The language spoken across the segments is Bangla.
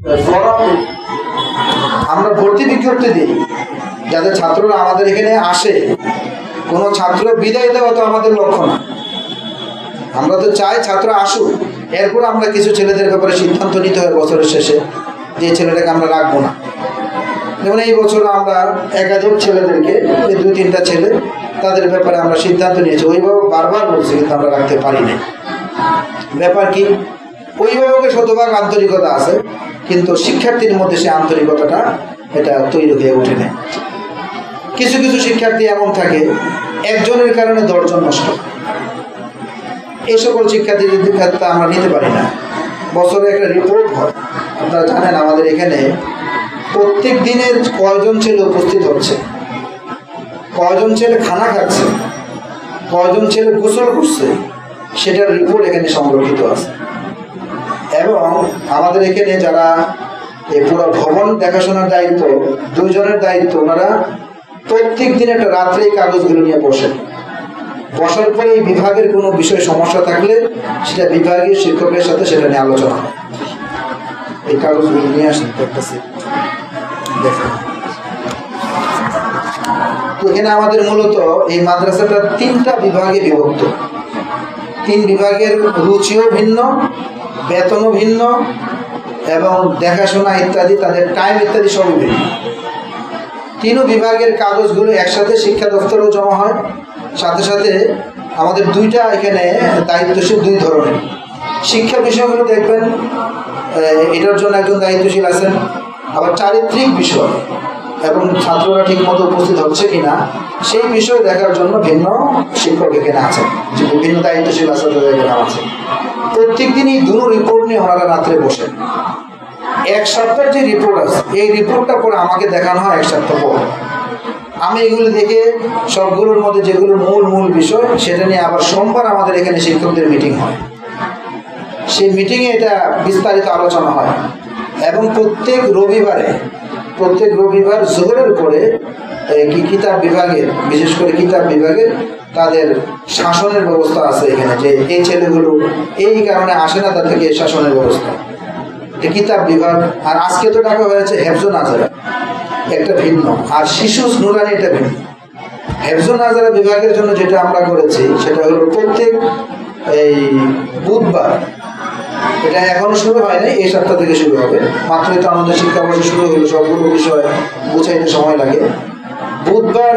ফরম আমরা ভর্তি বিজ্ঞপ্তি দিই যাতে ছাত্ররা আমাদের এখানে আসে। কোনো ছাত্র বিদায় দেওয়া তো আমাদের লক্ষ্য না, আমরা তো চাই ছাত্র আসুক। এরপর আমরা কিছু ছেলেদের ব্যাপারে সিদ্ধান্ত নিতে হয় বছরের শেষে যে ছেলেটাকে আমরা রাখবো না। যেমন এই বছর আমরা একাধিক ছেলেদেরকে, এই 2-3টা ছেলে, তাদের ব্যাপারে আমরা সিদ্ধান্ত নিয়েছি। অভিভাবক বারবার বলছে কিন্তু আমরা রাখতে পারি না। ব্যাপার কি, অভিভাবকের শতভাগ আন্তরিকতা আছে কিন্তু শিক্ষার্থীর মধ্যে সে আন্তরিকতাটা এটা তৈরি হয়ে ওঠে না। কিছু কিছু শিক্ষার্থী এমন থাকে একজনের কারণে 10 জন নষ্ট। এই সকল শিক্ষার্থীদের ক্ষেত্রে আমরা নিতে পারি না। বছরে একটা রিপোর্ট হয়, আপনারা জানেন আমাদের এখানে প্রত্যেক দিনের কয়জন ছেলে উপস্থিত হচ্ছে, কয়জন ছেলে খানা খাচ্ছে, কয়জন ছেলে গোসল করছে, সেটার রিপোর্ট এখানে সংরক্ষিত আছে। এবং আমাদের এখানে যারা এই পুরো ভবন দেখাশোনার দায়িত্ব, 2 জনের দায়িত্ব, ওনারা প্রত্যেক দিন একটা রাত্রে এই কাগজগুলো নিয়ে বসেন। বসার পরে এই বিভাগের কোনো বিষয় সমস্যা থাকলে সেটা বিভাগীয় শিক্ষকের সাথে সেটা নিয়ে আলোচনা হয়। এই কাগজগুলো নিয়ে আসেন দেখেন। তো এখানে আমাদের মূলত এই মাদ্রাসাটা 3টা বিভাগে বিভক্ত। 3 বিভাগের রুচিও ভিন্ন, বেতনও ভিন্ন এবং দেখাশোনা ইত্যাদি, তাদের টাইম ইত্যাদি সবই ভিন্ন। 3 বিভাগের কাগজগুলো একসাথে শিক্ষা দপ্তরেও জমা হয়। সাথে সাথে আমাদের 2টা এখানে দায়িত্বশীল 2 ধরনের। শিক্ষা বিষয়গুলো দেখবেন এটার জন্য একজন দায়িত্বশীল আছেন, আবার চারিত্রিক বিষয় এবং ছাত্ররা ঠিক মতো উপস্থিত হচ্ছে কিনা সেই বিষয় দেখার জন্য ভিন্ন শিক্ষক এখানে আছেন, যে বিভিন্ন দায়িত্বশীল আছে এখানে আছে। প্রত্যেক দিনই 2 রিপোর্ট নিয়ে ওনারা রাত্রে বসেন। 1 সপ্তাহের যে রিপোর্ট আছে এই রিপোর্টটা পরে আমাকে দেখানো হয় 1 সপ্তাহ পর। আমি এগুলো দেখে সবগুলোর মধ্যে যেগুলো মূল বিষয় সেটা নিয়ে আবার সোমবার আমাদের এখানে শিক্ষকদের মিটিং হয়। সেই মিটিংয়ে এটা বিস্তারিত আলোচনা হয় এবং প্রত্যেক রবিবার জোহরের পরে কিতাব বিভাগের, বিশেষ করে কিতাব বিভাগের তাদের শাসনের ব্যবস্থা আছে এখানে, যে এই ছেলেগুলো এই কারণে আসে না তাদেরকে শাসনের ব্যবস্থা, কিতাব বিভাগ। আর আজকে তো ডাকা হয়েছে হেফজ নাজারা, একটা ভিন্ন, আর শিশু নুরানি এটা ভিন্ন। হেফজ নাজারা বিভাগের জন্য যেটা আমরা করেছি সেটা হলো প্রত্যেক এই বুধবার, এটা এখনো শুরু হয় নাই, এই সপ্তাহ থেকে শুরু হবে, মাত্রই তো আমাদের শিক্ষাবর্ষ শুরু হলো, সবগুলো বিষয় বুঝাইতে সময় লাগে। বুধবার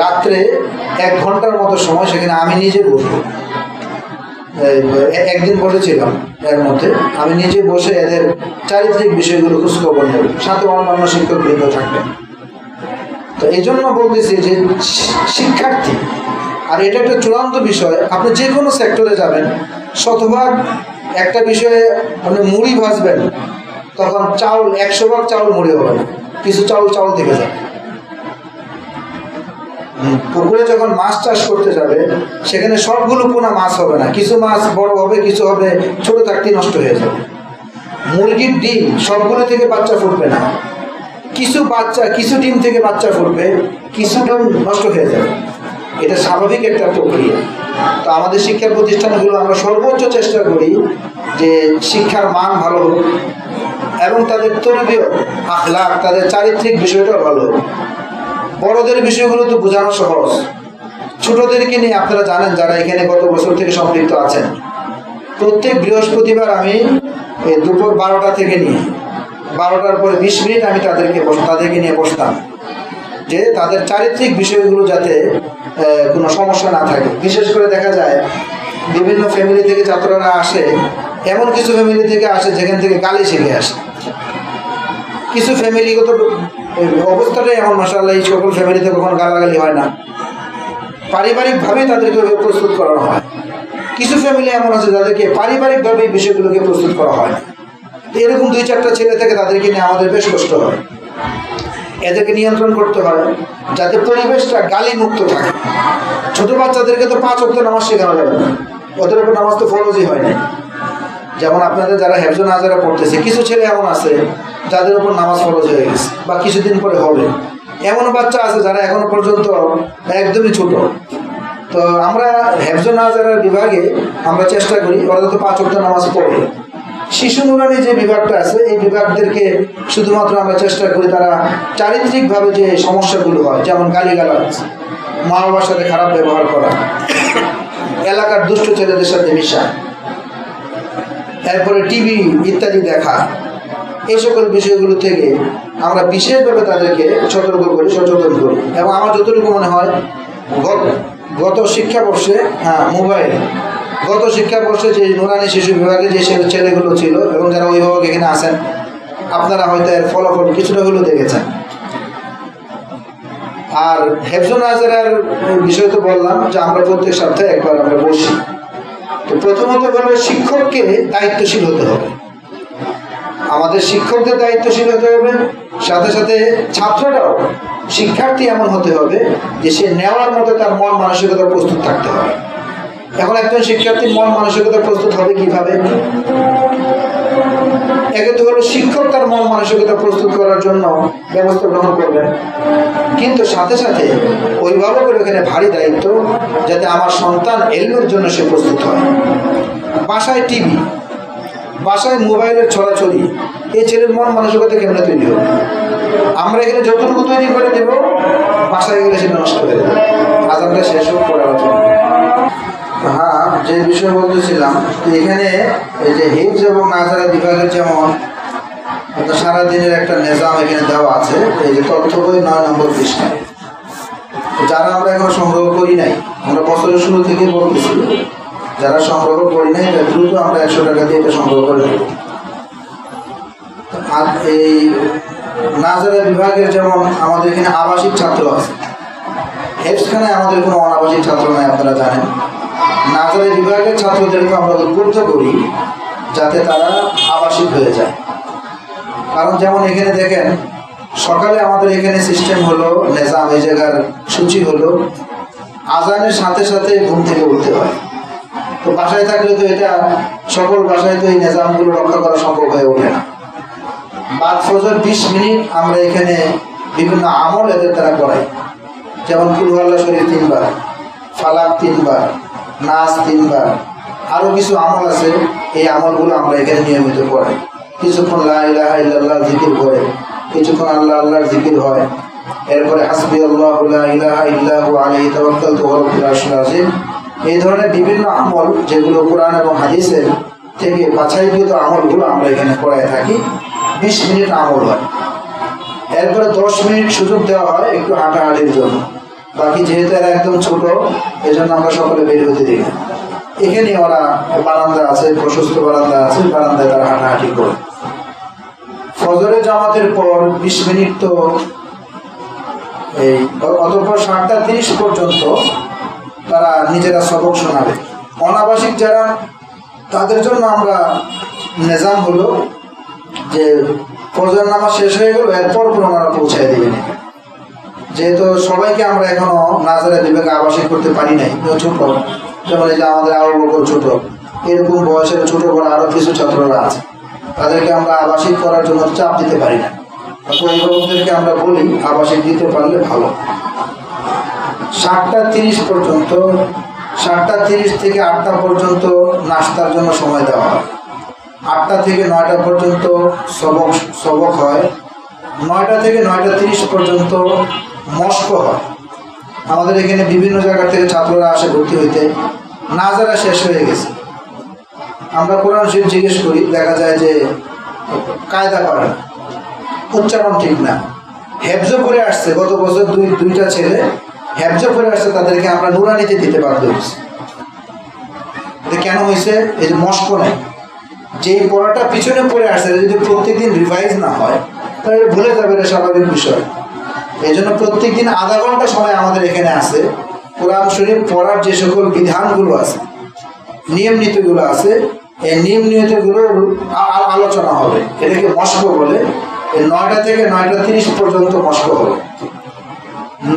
রাত্রে 1 ঘন্টার মতো সময় সেখানে আমি নিজে বসবো। একদিন বসেছিলাম, এর মধ্যে আমি নিজে বসে এদের চারিত্রিক বিষয়গুলো খোঁজখবর নেব, সাথে অন্যান্য শিক্ষকবৃন্দ থাকবেন। তো এই জন্য বলতেছি যে শিক্ষার্থী, আর এটা একটা চূড়ান্ত বিষয়, আপনি যে কোনো সেক্টরে যাবেন শতভাগ একটা বিষয়ে আপনি মুড়ি ভাজবেন, তখন চাউল 100 ভাগ চাউল মুড়ি হবে না, কিছু চাউল থেকে যাবে। পুকুরে যখন মাছ চাষ করতে যাবে সেখানে সবগুলো পোনা মাছ হবে না, কিছু মাছ বড় হবে, কিছু হবে ছোট থাকতেই নষ্ট হয়ে যাবে। মুরগির ডিম সবগুলো থেকে বাচ্চা ফুটবে না, কিছু ডিম থেকে বাচ্চা ফুটবে, কিছু ডিম নষ্ট হয়ে যাবে। এটা স্বাভাবিক একটা প্রক্রিয়া। তো আমাদের শিক্ষা প্রতিষ্ঠানগুলো আমরা সর্বোচ্চ চেষ্টা করি যে শিক্ষার মান ভালো হোক এবং তাদের তরবিয়ত আখলাক, তাদের চারিত্রিক বিষয়টাও ভালো হোক। বড়দের বিষয়গুলো তো বোঝানো সহজ, ছোটদেরকে নিয়ে আপনারা জানেন যারা এখানে গত বছর থেকে সম্পৃক্ত আছেন, প্রত্যেক বৃহস্পতিবার আমি দুপুর 12টা থেকে নিয়ে 12টার পরে 20 মিনিট আমি তাদেরকে নিয়ে বসতাম, যে তাদের চারিত্রিক বিষয়গুলো যাতে কোনো সমস্যা না থাকে। বিশেষ করে দেখা যায় বিভিন্ন ফ্যামিলি থেকে ছাত্ররা আসে, এমন কিছু ফ্যামিলি থেকে আসে যেখান থেকে গালি শিখে আসে। কিছু ফ্যামিলিগত অবস্থাটাই এমন, মাশাআল্লাহ, এই সকল ফ্যামিলিতে কখনো গালাগালি হয় না, পারিবারিকভাবেই তাদেরকে প্রস্তুত করানো হয়। কিছু ফ্যামিলি এমন আছে যাদেরকে পারিবারিকভাবে এই বিষয়গুলোকে প্রস্তুত করা হয় না। এরকম 2-4টা ছেলে থেকে তাদেরকে নিয়ে আমাদের বেশ কষ্ট হয়। এদেরকে নিয়ন্ত্রণ করতে হয় যাতে পরিবেশটা গালি মুক্ত থাকে। ছোট বাচ্চাদেরকে তো 5 ওয়াক্ত নামাজ শেখানো যাবে না, ওদের উপর নামাজ তো ফরজই হয় না। যেমন আপনাদের যারা হেফজ নাজারা পড়তেছে, কিছু ছেলে এমন আছে যাদের উপর নামাজ ফরজ হয়ে গেছে বা কিছুদিন পরে হবে। এমন বাচ্চা আছে যারা এখনো পর্যন্ত একদমই ছোট। তো আমরা হেফজ নাজারার বিভাগে আমরা চেষ্টা করি ওরা তো 5 ওয়াক্ত নামাজ পড়ে, শিশু নুরানি যে বিভাগটা আছে এই বিভাগদেরকে শুধুমাত্র আমরা চেষ্টা করি তারা চারিত্রিকভাবে যে সমস্যাগুলো হয়, যেমন গালিগালাজ, মা বাবার সাথে খারাপ ব্যবহার করা, এলাকার দুষ্ট ছেলেদের সাথে মিশা, এরপরে টিভি ইত্যাদি দেখা, এই সকল বিষয়গুলো থেকে আমরা বিশেষভাবে তাদেরকে সতর্ক করি, সচেতন করি। এবং আমার যতটুকু মনে হয় গত শিক্ষাবর্ষে মোবাইল গত শিক্ষাবর্ষে যে নুরানি শিশু বিভাগে যে ছেলেগুলো ছিল এবং যারা অভিভাবক এখানে আছেন, আপনারা হয়তো এর ফলাফল কিছুটা হলেও দেখেছেন। আর হেফজুন নাজেরার বিষয় তো বললাম যে আমরা প্রত্যেক সপ্তাহে একবার আমরা বসি। তো প্রথমত হলো শিক্ষককে দায়িত্বশীল হতে হবে, আমাদের শিক্ষকদের দায়িত্বশীল হতে হবে, সাথে সাথে ছাত্ররাও শিক্ষার্থী এমন হতে হবে যে সে নেওয়ার মতো তার মন মানসিকতা প্রস্তুত থাকতে হবে। এখন একজন শিক্ষার্থীর মন মানসিকতা প্রস্তুত হবে কিভাবে? একে তো হলো শিক্ষক তার মন মানসিকতা প্রস্তুত করার জন্য ব্যবস্থা গ্রহণ করবেন, কিন্তু সাথে সাথে অভিভাবকের ওখানে ভারী দায়িত্ব যাতে আমার সন্তান এলমের জন্য সে প্রস্তুত হয়। বাসায় টিভি, বাসায় মোবাইলের ছড়াছড়ি, এই ছেলের মন মানসিকতা কেমন তৈরি হবে? আমরা এখানে যতটুকু তৈরি করে দেব, বাসায় গেলে সেটা নষ্ট হয়ে যাবে। আজানটা শেষ হোক পড়ার জন্য। হ্যাঁ, যে বিষয় বলতেছিলাম, এখানে এই যে হিফজ এবং নাজারা বিভাগের যেমন সারাদিনের একটা নিজাম এখানে দেওয়া আছে। এই যে তথ্য বই 9 নম্বর পৃষ্ঠায়, যারা আমরা এখন সংগ্রহ করি নাই, আমরা বছরের শুরু থেকে বলতেছি, যারা সংগ্রহ করি নাই দ্রুত আমরা 100 টাকা দিয়ে এটা সংগ্রহ করে নেব। আর এই নাজারা বিভাগের যেমন আমাদের এখানে আবাসিক ছাত্র আছে, হেফজখানায় আমাদের কোনো অনাবাসিক ছাত্র নাই, আপনারা জানেন। নাজারা বিভাগের ছাত্রদেরকে আমরা উদ্বুদ্ধ করি যাতে তারা আবাসিক হয়ে যায়। কারণ যেমন এখানে দেখেন, সকালে আমাদের এখানে সিস্টেম হলো নিজাম, এই জায়গার সূচি হলো আজানের সাথে সাথে ঘুম থেকে উঠতে হয়। তো বাসায় থাকলে তো এটা সকল বাসায় তো এই নিজামগুলো রক্ষা করা সম্ভব হয়ে ওঠে না। বাদ ফজর 20 মিনিট আমরা এখানে বিভিন্ন আমল এদের দ্বারা করাই, যেমন কুল আল্লাহ শরীফ 3 বার, ফালাক 3 বার, নাচ 3 বার, আরও কিছু আমল আছে। এই আমলগুলো আমরা এখানে নিয়মিত করাই। কিছুক্ষণ লা ইলাহা ইল্লাল্লাহ জিকির করে, কিছুক্ষণ আল্লাহ আল্লাহর জিকির হয়, এরপরে হাসবি আল্লাহু লা ইলাহা ইল্লাহু আলাইহি তাওয়াক্কালতু ওয়া রাব্বুল আরশিল আযীম। এই ধরনের বিভিন্ন আমল যেগুলো কোরআন এবং হাদিসের থেকে বাছাইকৃত আমলগুলো আমরা এখানে করাই থাকি। 20 মিনিট আমল হয়, এরপরে 10 মিনিট সুযোগ দেওয়া হয় একটু হাঁটাহাঁটির জন্য। বাকি যেহেতু এরা একদম ছোট, এই জন্য আমরা সকলে বের হতে দিই না। এখানে ওরা বারান্দা আছে, প্রশস্ত বারান্দা আছে, বারান্দায় তারা হাঁটাহাঁটি করে। ফজরের জামাতের পর 20 মিনিট তো এই, অতঃপর 7:30 পর্যন্ত তারা নিজেরা সবক শোনাবে। অনাবাসিক যারা, তাদের জন্য আমরা নিজাম হলো যে ফজর নামাজ শেষ হয়ে গেল, এরপর ওনারা পৌঁছায় দেবেন। যেহেতু সবাইকে আমরা এখনো নাজারা বিভাগে আবাসিক করতে পারি নাই, ছোট, যেমন এই যে আমাদের আরো বড় ছোট, এরকম বয়সের ছোট বড় আরো কিছু ছাত্ররা আছে, তাদেরকে আমরা আবাসিক করার জন্য চাপ দিতে পারি না। অভিভাবকদেরকে আমরা বলি আবাসিক দিতে পারলে ভালো। 7:30 পর্যন্ত, 7:30 থেকে 8টা পর্যন্ত নাস্তার জন্য সময় দেওয়া হয়। 8টা থেকে 9টা পর্যন্ত সবক হয়। 9টা থেকে 9:30 পর্যন্ত মস্ক হয়। আমাদের এখানে বিভিন্ন জায়গা থেকে ছাত্ররা আসে ভর্তি হইতে। নাজারা শেষ হয়ে গেছে, আমরা কোরআন শরীফ জিজ্ঞেস করি, দেখা যায় যে কায়দা পারে না, উচ্চারণ ঠিক না, হেফজ করে আসছে। গত বছর 2টা ছেলে হেফজ করে আসছে, তাদেরকে আমরা নুরানিতে দিতে বাধ্য হয়েছি। এটা কেন হয়েছে? এই যে মস্ক নেই, যেই পড়াটা পিছনে পড়ে আসছে যদি প্রত্যেকদিন রিভাইজ না হয় তাহলে ভুলে যাবে, এটা স্বাভাবিক বিষয়। এই জন্য প্রত্যেকদিন আধা ঘন্টা সময় আমাদের এখানে আছে। কোরআন শরীফ পড়ার যে সকল বিধানগুলো আছে, নিয়ম নীতিগুলো আছে, এই নিয়ম নীতিগুলোর আলোচনা হবে। এটাকে মস্ক বলে। 9টা থেকে 9:30 পর্যন্ত মস্ক হবে।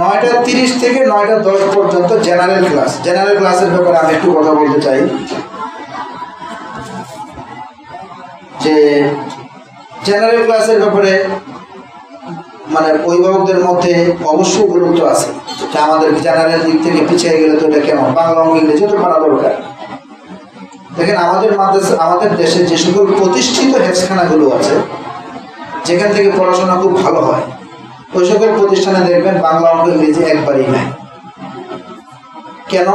9:30 থেকে 9:10 পর্যন্ত জেনারেল ক্লাস। জেনারেল ক্লাসের ব্যাপারে আমি একটু কথা বলতে চাই যে জেনারেল ক্লাসের ব্যাপারে মানে অভিভাবকদের মধ্যে অবশ্যই গুরুত্ব আছে যে আমাদের জেনারেল দিক থেকে পিছিয়ে গেলে তো এটা কেমন, বাংলা অঙ্ক ইংরেজি তো পড়া দরকার। দেখেন আমাদের মাদ্রাসা, আমাদের দেশে যে সকল প্রতিষ্ঠিত হেফজখানাগুলো আছে, যেখান থেকে পড়াশোনা খুব ভালো হয়, ওই সকল প্রতিষ্ঠানে দেখবেন বাংলা অঙ্ক ইংরেজি একবারই নাই। কেন?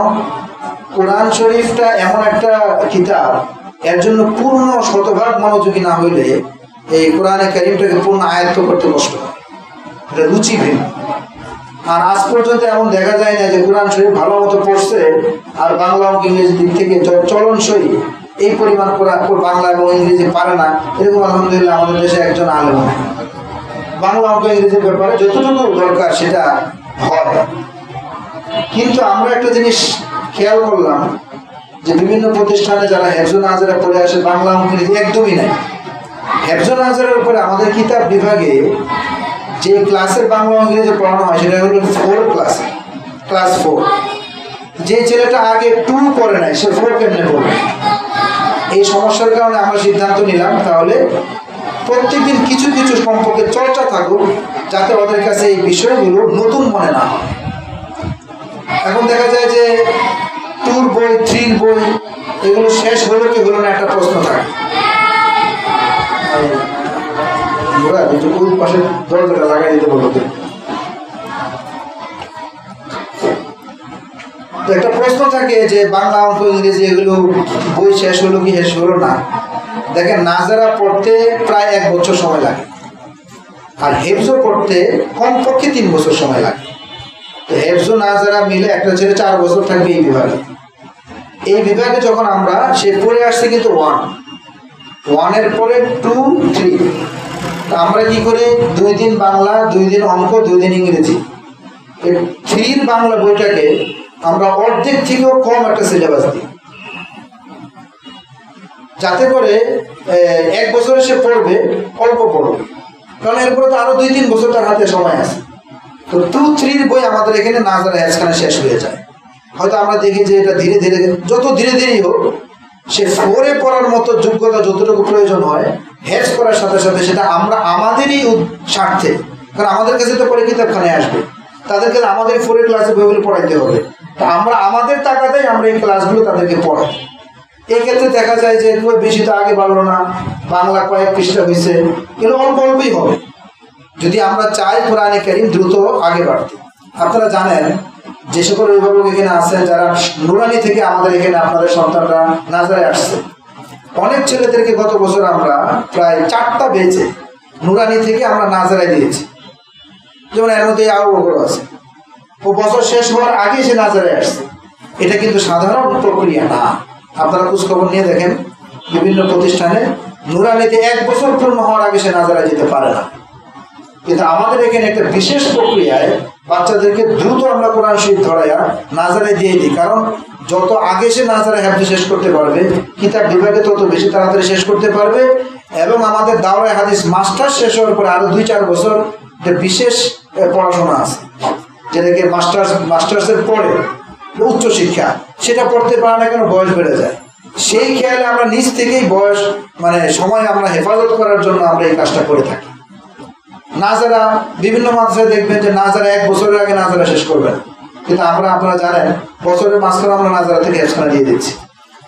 কোরআন শরীফটা এমন একটা কিতাব, এর জন্য পূর্ণ শতভাগ মনোযোগী না হইলে এই কোরআনে কারীমটাকে পূর্ণ আয়ত্ত করতে কষ্ট হয়, এটা রুচি ভিন্ন। আর আজ পর্যন্ত এমন দেখা যায় না যে কোরআন শরীফ ভালো মতো পড়ছে আর বাংলা অঙ্ক ইংরেজি দিক থেকে চলনসই এই পরিমাণ বাংলা এবং ইংরেজি পারে না, এরকম আলহামদুলিল্লাহ আমাদের দেশে একজন আলেম নেই। বাংলা অঙ্ক ইংরেজির ব্যাপারে যতটুকু দরকার সেটা হয়। কিন্তু আমরা একটা জিনিস খেয়াল করলাম যে বিভিন্ন প্রতিষ্ঠানে যারা হেফজুন নাজারা পড়ে আসে, বাংলা অঙ্ক ইংরেজি একদমই নাই। হেফজুন নাজারের উপরে আমাদের কিতাব বিভাগে যে ক্লাসের বাংলা ইংরেজি পড়ানো হয় সেটা হলো 4 ক্লাসে, ক্লাস 4। যে ছেলেটা আগে 2 পড়ে নাই সে 4 কেমনে পড়বে? এই সমস্যার কারণে আমরা সিদ্ধান্ত নিলাম তাহলে প্রত্যেকদিন কিছু কিছু সম্পর্কে চর্চা থাকুক, যাতে ওদের কাছে এই বিষয়গুলো নতুন মনে না হয়। এখন দেখা যায় যে 2 বই 3 বই এগুলো শেষ হলো কি হলো না একটা প্রশ্ন থাকে। পাশে দরজাটা লাগাই দিতে বলবো, একটা প্রশ্ন থাকে যে বাংলা অঙ্ক ইংরেজি এগুলো বই শেষ হলো কি শেষ হলো না। দেখেন নাজারা পড়তে প্রায় 1 বছর সময় লাগে, আর হেফজো পড়তে কমপক্ষে 3 বছর সময় লাগে। তো হেফজো নাজারা মিলে একটা ছেলে 4 বছর থাকবে এই বিভাগে। এই বিভাগে যখন আমরা সে পড়ে আসছে কিন্তু 1 এর পরে 2 3, আমরা কি করি 2 দিন বাংলা 2 দিন অঙ্ক 2 দিন ইংরেজি। এই 3 বাংলা বইটাকে আমরা অর্ধেক থেকেও কম একটা সিলেবাস দিই, যাতে করে 1 বছরে সে পড়বে অল্প পড়বে, কারণ এরপরে তো আরো 2-3 বছর তার হাতে সময় আছে। তো 2-3 বই আমাদের এখানে নাজারা হেফজখানা শেষ হয়ে যায়। হয়তো আমরা দেখি যে এটা ধীরে ধীরে, যত ধীরে ধীরেই হোক, সে 4-এ পড়ার মতো যোগ্যতা যতটুকু প্রয়োজন হয় হেফজ করার সাথে সাথে সেটা আমরা আমাদেরই স্বার্থে, কারণ আমাদের কাছে তো পরে কিতাবখানায় আসবে, তাদেরকে আমাদের 4-এর ক্লাসে বইগুলো পড়াইতে হবে। তো আমরা আমাদের টাকাতেই আমরা এই ক্লাসগুলো তাদেরকে পড়াই। এই ক্ষেত্রে দেখা যায় যে খুব বেশি তো আগে বাড়লো না, বাংলা কয়েক পৃষ্ঠা হয়েছে, এগুলো অল্প অল্পই হবে যদি আমরা চাই কোরআনে কারীম দ্রুত আগে বাড়তে। আপনারা জানেন যে সকল অভিভাবক এখানে আছেন যারা নুরানি থেকে আমাদের এখানে আপনাদের সন্তানরা নাজারে আসছে, অনেক ছেলেদেরকে গত বছর আমরা প্রায় 4টা বেচে নুরানি থেকে আমরা নাজারায় দিয়েছি। যেমন এর মধ্যে আবু বকর আছে, ও বছর শেষ হওয়ার আগে সে নাজারায় আসছে। এটা কিন্তু সাধারণ প্রক্রিয়া না, আপনারা খোঁজ খবর নিয়ে দেখেন বিভিন্ন প্রতিষ্ঠানে নুরানিতে 1 বছর পূর্ণ হওয়ার আগে সে নাজারায় যেতে পারে না। কিন্তু আমাদের এখানে একটা বিশেষ প্রক্রিয়ায় বাচ্চাদেরকে দ্রুত আমরা কোরআন শরীফ ধরাইয়া নাজারায় দিয়ে দিই, কারণ যত আগে সে নাজারা হেফজ শেষ করতে পারবে কিতাব বিভাগে তত বেশি তাড়াতাড়ি শেষ করতে পারবে। এবং আমাদের দাওরায়ে হাদিস মাস্টার্স শেষ হওয়ার পরে আরো 2-4 বছর একটা বিশেষ পড়াশোনা আছে, যেটাকে মাস্টার্সের পরে উচ্চ শিক্ষা, সেটা পড়তে পারে না কেন বয়স বেড়ে যায়। সেই খেয়ালে আমরা নিজ থেকেই বয়স সময় আমরা হেফাজত করার জন্য আমরা এই কাজটা করে থাকি। নাজারা বিভিন্ন মাদ্রাসায় দেখবেন যে নাজারা 1 বছরের আগে নাজারা শেষ করবেন, কিন্তু আপনারা জানেন বছরের মাঝখানে আমরা নাজারা থেকে হেফজখানা দিয়ে দিচ্ছি।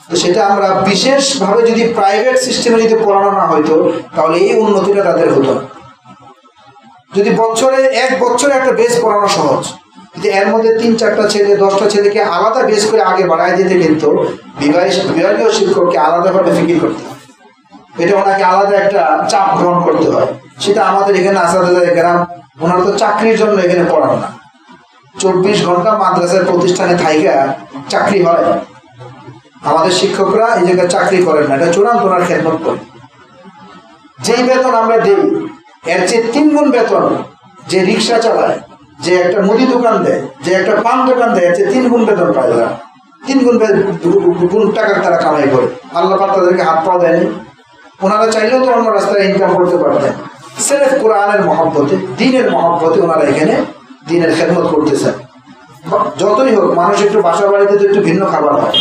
তো সেটা আমরা বিশেষভাবে যদি প্রাইভেট সিস্টেমে যদি পড়ানো না হইতো তাহলে এই উন্নতিটা তাদের হতো না। যদি 1 বছরে একটা বেস পড়ানো সহজ, কিন্তু এর মধ্যে 3-4টা ছেলে 10টা ছেলেকে আলাদা বেস করে আগে বাড়ায় দিতে কিন্তু বিভাগীয় শিক্ষককে আলাদাভাবে ফিকির করতে হয়, এটা ওনাকে আলাদা একটা চাপ গ্রহণ করতে হয়। সেটা আমাদের এখানে আসাদুল্লাহ গ্রাম, ওনারা তো চাকরির জন্য এখানে পড়ান না, 24 ঘন্টা মাদ্রাসার প্রতিষ্ঠানে থাইকা চাকরি হয়। আমাদের শিক্ষকরা এই জায়গায় চাকরি করেন না, এটা চূড়ান্ত ওনার খেদমত করে। যেই বেতন আমরা দিই এর চেয়ে 3 গুণ বেতন যে রিক্সা চালায়, যে একটা মুদি দোকান দেয়, যে একটা পান দোকান দেয়, এর চেয়ে 3 গুণ বেতন পায় তারা। 3 গুণ টাকার তারা কামাই করে। আল্লাহ পাক তাদেরকে হাত পা দেয়নি। ওনারা চাইলেও তো অন্য রাস্তায় ইনকাম করতে পারতেন, সির্ফ কোরআনের মহব্বতে, দ্বীনের মহব্বতে ওনারা এখানে দ্বীনের খেদমত করতেছেন। যতই হোক মানুষ একটু বাসা বাড়িতে তো একটু ভিন্ন খাবার হয়।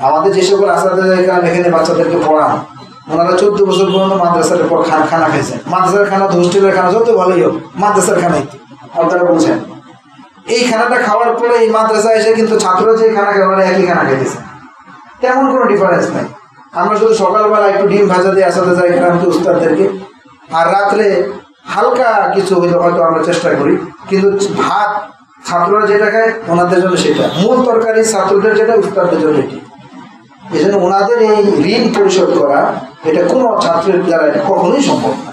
আমাদের যে সকল আসাদুল্লাহ এখানে বাচ্চাদেরকে পড়ান, ওনারা 14 বছর পর্যন্ত মাদ্রাসার পর খানা খাইছেন। মাদ্রাসার খানা তো হোস্টেলের খানা যত ভালোই হোক, মাদ্রাসার খানাই আপনারা বলছেন। এই খানাটা খাওয়ার পরে এই মাদ্রাসায় এসে কিন্তু ছাত্ররা যে খানা খায় ওনারা একই খানা খাইতেছে। তেমন কোনো ডিফারেন্স নাই। আমরা শুধু সকালবেলা একটু ডিম ভাজা দিয়ে আসাতে যাই গ্রামকে উস্তাদদেরকে, আর রাত্রে হালকা কিছু হইলে হয়তো আমরা চেষ্টা করি, কিন্তু ভাত ছাত্ররা যেটা খায় ওনাদের জন্য সেটা, মূল তরকারি ছাত্রদের যেটা উস্তাদদের জন্য এটি। এই জন্য ওনাদের এই ঋণ পরিশোধ করা এটা কোনো ছাত্রের দ্বারা কখনোই সম্ভব না।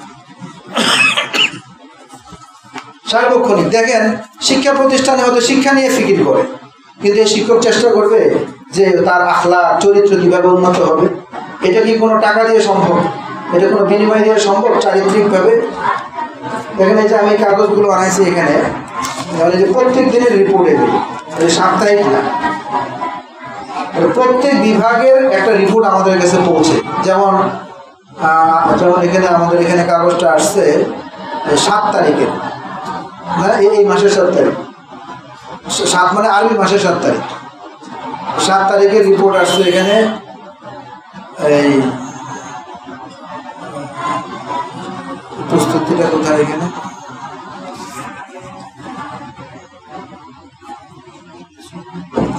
সার্বক্ষণিক দেখেন শিক্ষা প্রতিষ্ঠানে হয়তো শিক্ষা নিয়ে ফিকির করে, কিন্তু এই শিক্ষক চেষ্টা করবে যে তার আখলাক চরিত্র কিভাবে উন্নত হবে। এটা কি কোনো টাকা দিয়ে সম্ভব? এটা কোনো বিনিময় দিয়ে সম্ভব চারিত্রিকভাবে? দেখেন এই যে আমি কাগজগুলো আনাইছি এখানে, যে প্রত্যেক দিনের রিপোর্ট এগুলো, সাপ্তাহিক না, প্রত্যেক বিভাগের একটা রিপোর্ট আমাদের কাছে পৌঁছে। যেমন এখানে আমাদের এখানে কাগজটা আসছে 7 তারিখের, না এই মাসের 7 তারিখ, 7 মানে আরবি মাসের 7 তারিখ, 7 তারিখের রিপোর্ট আসছে এখানে। এই প্রস্তুতিটা কোথায় এখানে?